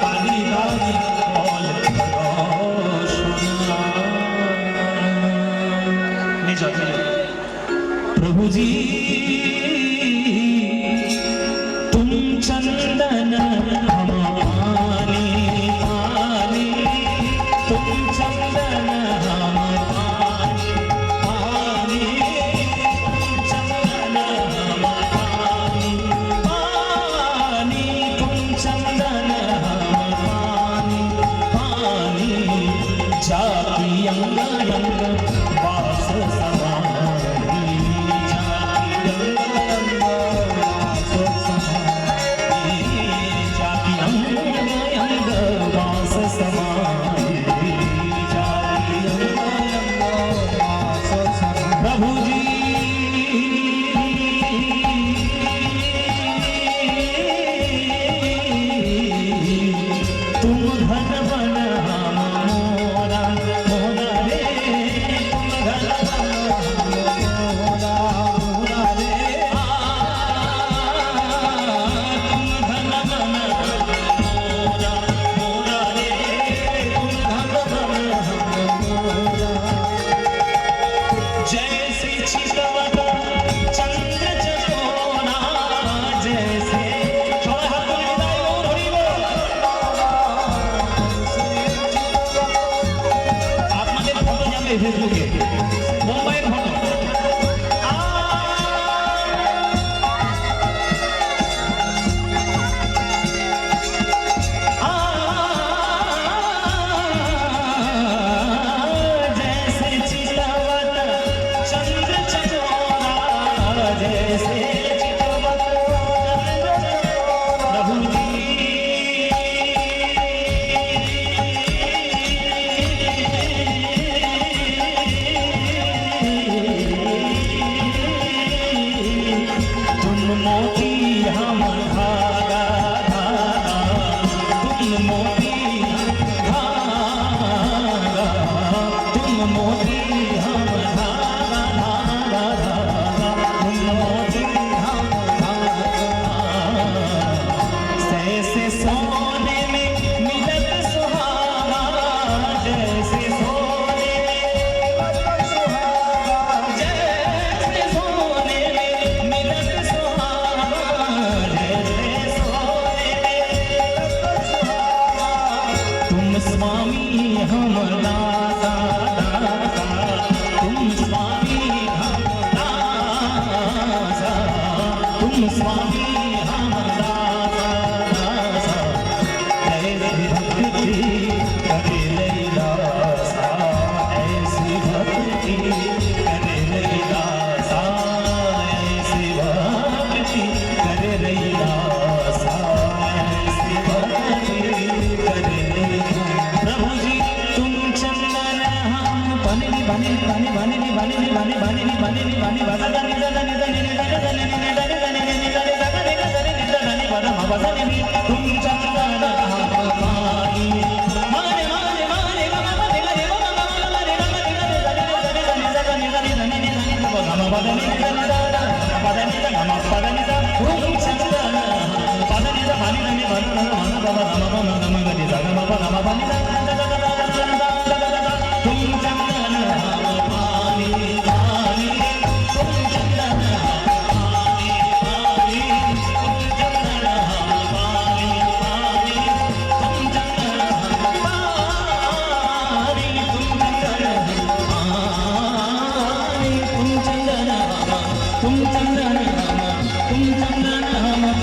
কালী কালী বল বাসনা নিজ प्रभु जी तुम चंदन हम पानी पानी तुम चंदन हम पानी पानी तुम चंदन हम पानी पानी तुम चंदन हम पानी पानी जाति अंग अंग वास समाधि प्रभु जी तुम धन बन हम मोरा मोरा रे तुम धन बन हम मोरा मोरा रे तुम धन बन मोरा मोरा रे तुम धन बन हम मोरा जैसे चितवता चंद्र चकोरा जैसे সবাই হাত তুলে বিদায় গৌর হরি বল আপনাদের ফটো যাবে ফেসবুকে মুম্বাইয়ের ফটো जैसे चितवता चंद्र चकोरा जैसे चितवता चंद्र चकोरा प्रभु जी तुम मोती हम धागा धागा तुम मोती धागा तुम मोती हम धागा धागा धागा तुम मोती हम धागा जैसे सोने में मिलत सुहागा जैसे सोने में मिलत सुहागा जैसे सोने में मिलत सुहागा जैसे सोने में मिलत सुहागा हम दासा दासा तुम स्वामी हम दासा तुम स्वामी हम दासा दासा ऐसी भक्ति करे लैलासा ऐसी भक्ति करे लैलासा ऐसी भक्ति करे लैलासा ऐसी भक्ति करे लैलासा प्रभु जी तुम चंदन हम बने बने बने बने बने बने बने बने बने बने बने तुम चंदन हम पानी माने माने माने माने गरे माने माने तुम चंदन हम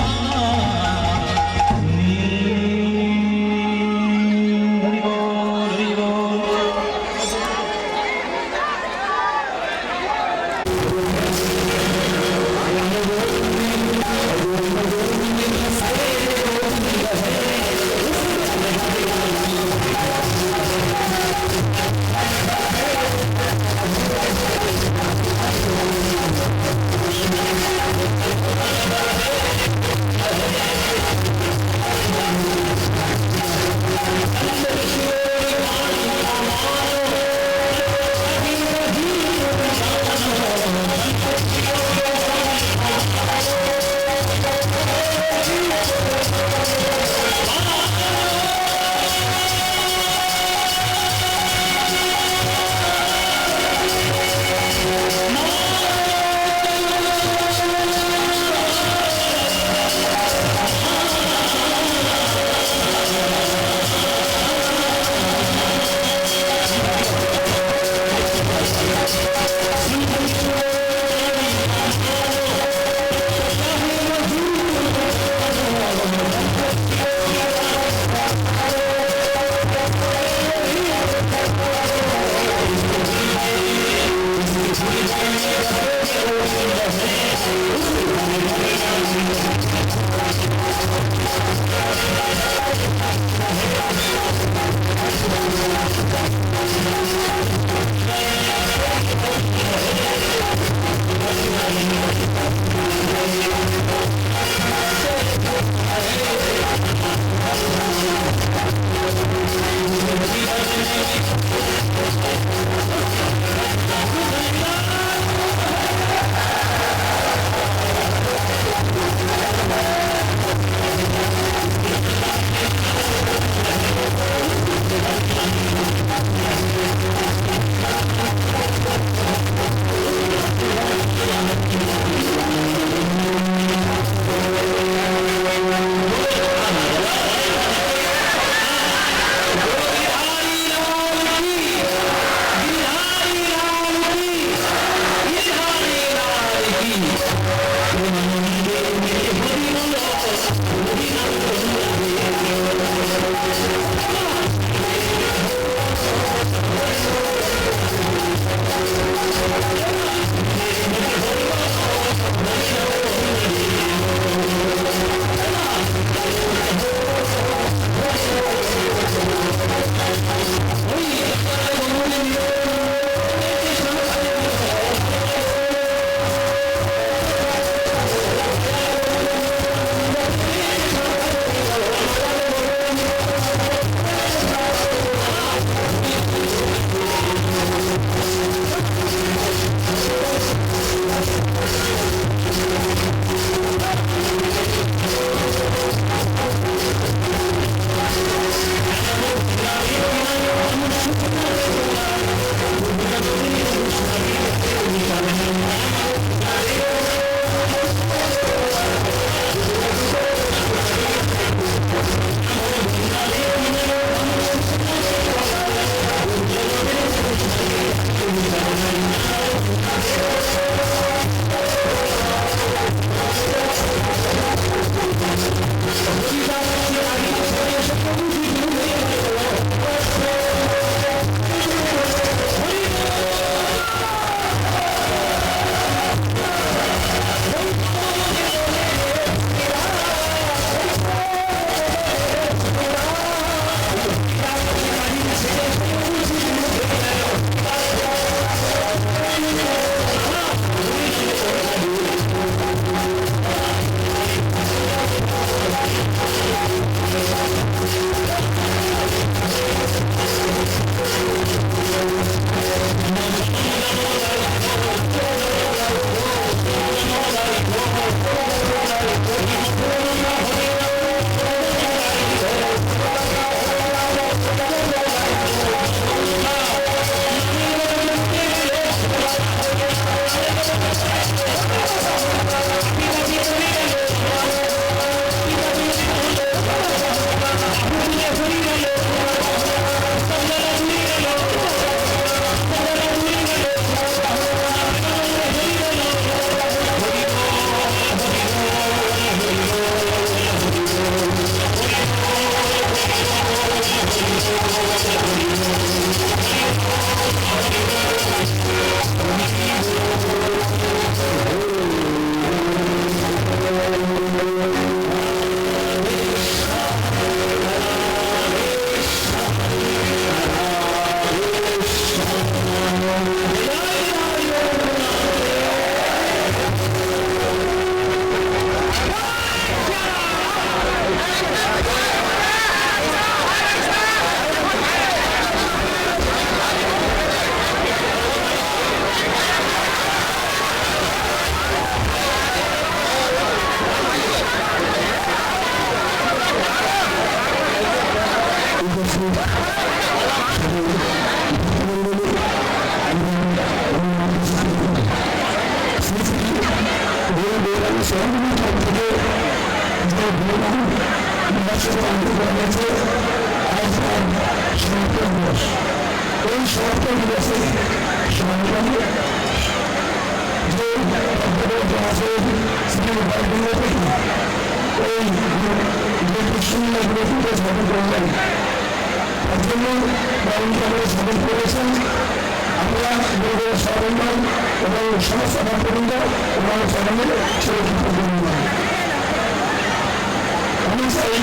আমি চাই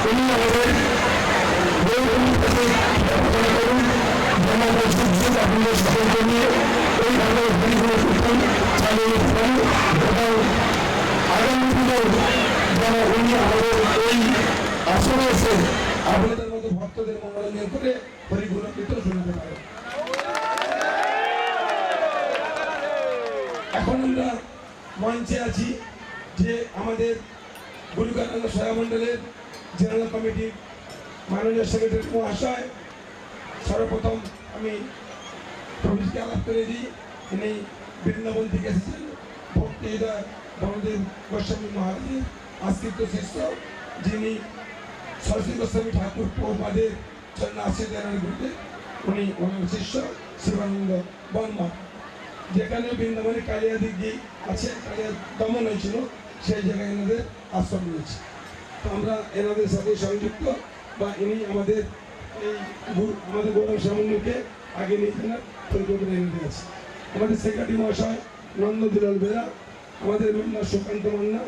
উনি আমাদের আপনাদের সকলকে নিয়ে এই ধরনের হরিগুলো কীর্তন চালিয়ে যেতে পারি এবং আগামী দিনে যেন উনি আমাদের এই আসরে এসে আপনাদের মতো ভক্তদের মনোরঞ্জন করে হরিগুলো কীর্তন শুনতে পারে। এখন আমরা মঞ্চে আছি যে আমাদের গুরুকানন্দ সেবা মণ্ডলের জেনারেল কমিটির মাননীয় সেক্রেটারি মহাশয়, সর্বপ্রথম আমি প্রভুকে আলাপ করে দিই। তিনি বৃন্দাবন থেকে এসেছেন, ভক্তি হৃদয় বড়দেব গোস্বামী মহারাজের আশ্রিত শিষ্য, যিনি সরস্বতী গোস্বামী ঠাকুর প্রভুপাদের জন্য আশ্রিত গুরুতে উনি ওনার শিষ্য শিবানন্দ বর্মা। যেখানে বৃন্দাবনে কালিয়া দিঘি আছে, কালিয়া দমন হয়েছিল, সেই জায়গায় এনাদের আশ্রম রয়েছে। তো আমরা এনাদের সাথে সংযুক্ত বা ইনি আমাদের এই আমাদের গৌরব সামান্যকে আগে নিয়ে যাওয়ার পরিকল্পনা এনে আছে। আমাদের সেক্রেটারি মহাশয় নন্দদুলাল বেরা, আমাদের মেম্বার সুকান্ত মান্না,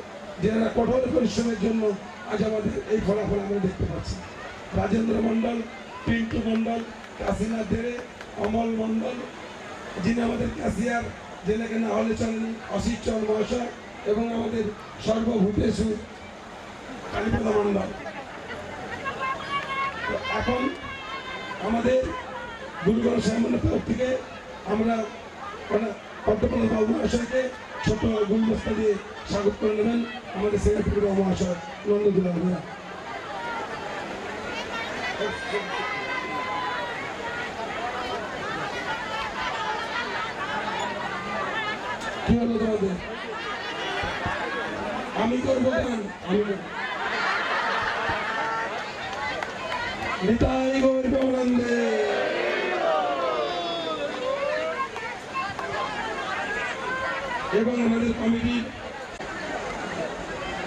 যারা কঠোর পরিশ্রমের জন্য আজ আমাদের এই ফলাফল আমরা দেখতে পাচ্ছি। রাজেন্দ্র মণ্ডল, পিন্টু মণ্ডল, কাশীনাথ দেরে, অমল মণ্ডল, যিনি আমাদের ক্যাশিয়ার, যেনাকে না হলে চলেনি, অসিত চল মহাশয়, এবং আমাদের সর্বভূতেশু কালীপদ মণ্ডল। এখন আমাদের গুরুগণ সামনের তরফ থেকে আমরা পদ্মপ্রদ বাবু মহাশয়কে ছোট গুলবস্তা দিয়ে স্বাগত করে নেবেন আমাদের সেক্রেটারি মহাশয় নন্দদুলাল বেরা। কি হলো তোমাদের? আমি করবো গান, আমি নিতাই গৌর গৌরাঙ্গে। এবং আমাদের কমিটির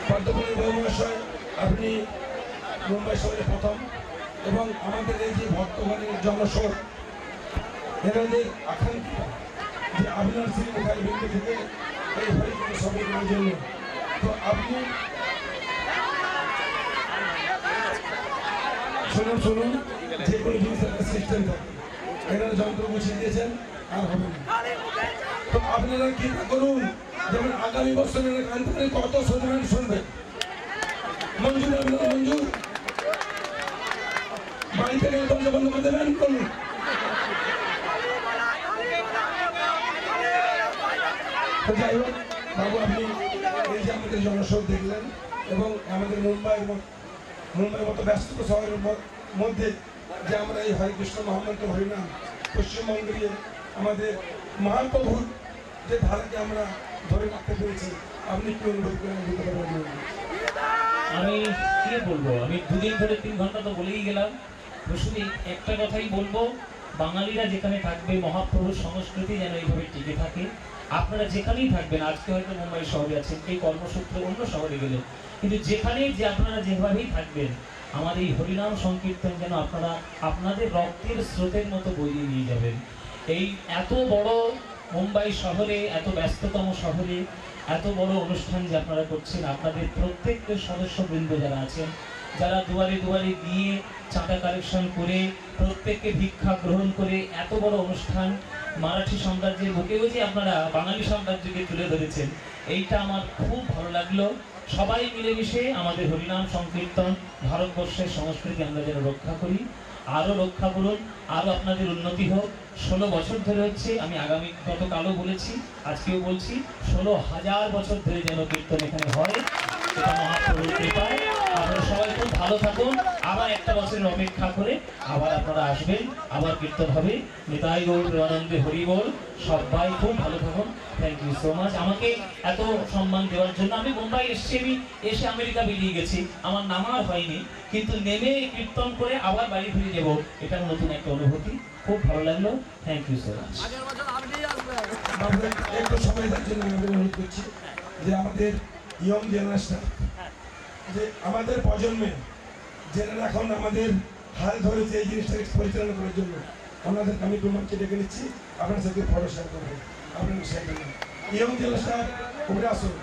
পদ্মপ্রদ বাবু মহাশয়, আপনি মুম্বাই শহরে প্রথম, এবং আমাদের এই যে ভক্তগণের জনস্রোত, এনাদের আকাঙ্ক্ষা যে আপনার শ্রীমুখায় বিন্দু থেকে এই হরিগুলো সবাইগুলোর জন্য। তো আপনি শুনুন, যে কোনো জিনিস একটা সিস্টেম থাকে, এনারা যন্ত্র গুছিয়ে দিয়েছেন, আর হবে না। তো আপনারা কি করুন, যেমন আগামী বছর গান কত শুনবেন শুনবেন, মঞ্জুর আপনারা মঞ্জুর বাড়ি থেকে দরজা বন্ধ করে দেবেন, করুন। যাই হোক বাবু, আপনি এই যে আমাদের জনস্রোত দেখলেন, এবং আমাদের মুম্বাইয়ের মতো ব্যস্ত শহরের মধ্যে যে আমরা এই হরিকৃষ্ণ মহামন্ত্র হরিনাম পশ্চিমবঙ্গে আমাদের মহাপ্রভুর যে ধারাকে আমরা ধরে রাখতে পেরেছি, আপনি কি অনুভব করেন? আমি কি বলবো, আমি দুদিন ধরে 3 ঘন্টা তো বলেই গেলাম। শুধু একটা কথাই বলবো, বাঙালিরা যেখানে থাকবে মহাপ্রভুর সংস্কৃতি যেন এইভাবে টিকে থাকে। আপনারা যেখানেই থাকবেন, আজকে হয়তো মুম্বাই শহরে আছেন, এই কর্মসূত্রে অন্য শহরে গেলে, কিন্তু যেখানেই যে আপনারা যেভাবেই থাকবেন, আমাদের এই হরিনাম সংকীর্তন যেন আপনারা আপনাদের রক্তের স্রোতের মতো বইয়ে নিয়ে যাবেন। এই এত বড় মুম্বাই শহরে, এত ব্যস্ততম শহরে এত বড় অনুষ্ঠান যে আপনারা করছেন, আপনাদের প্রত্যেকটা সদস্যবৃন্দ যারা আছেন, যারা দুয়ারে দুয়ারে গিয়ে চাঁদা কালেকশন করে প্রত্যেককে ভিক্ষা গ্রহণ করে এত বড় অনুষ্ঠান মারাঠি সাম্রাজ্যের বুকেও যে আপনারা বাঙালি সাম্রাজ্যকে তুলে ধরেছেন, এইটা আমার খুব ভালো লাগলো। সবাই মিলেমিশে আমাদের হরিনাম সংকীর্তন ভারতবর্ষের সংস্কৃতি আমরা যেন রক্ষা করি, আরও রক্ষা করুন, আরও আপনাদের উন্নতি হোক। 16 বছর ধরে হচ্ছে, আমি আগামী গতকালও বলেছি, আজকেও বলছি, 16,000 বছর ধরে যেন কীর্তন এখানে হয়, এটা মহাপ্রভুর কৃপায়। আপনারা সবাই খুব ভালো থাকুন, আবার একটা বছরের অপেক্ষা করে আবার আপনারা আসবেন, আবার কীর্তন হবে। নিতাই গৌর প্রেমানন্দে হরি বল। সবাই খুব ভালো থাকুন। থ্যাংক ইউ সো মাচ আমাকে এত সম্মান দেওয়ার জন্য। আমি মুম্বাই এসেছি, আমি এসে আমেরিকা বেরিয়ে গেছি, আমার নামার হয়নি, কিন্তু নেমে কীর্তন করে আবার বাড়ি ফিরে যাবো, এটা নতুন একটা অনুভূতি। খুব ভালো লাগলো। Thank you so much. আপনাদের একটু সময় দেওয়ার জন্য আমি অনুরোধ করছি যে আমাদের ইয়ং জেনারেশন, যে আমাদের প্রজন্মে যারা এখন আমাদের হাল ধরেছে এই জিনিসটাকে পরিচালনা করার জন্য, ওনাদেরকে আমি মঞ্চে ডেকে নিচ্ছি, আপনার সাথে ফটো শেয়ার করবেন, আপনার শেয়ার করবেন। ইয়ং জেনারেশন উপরে আসুন।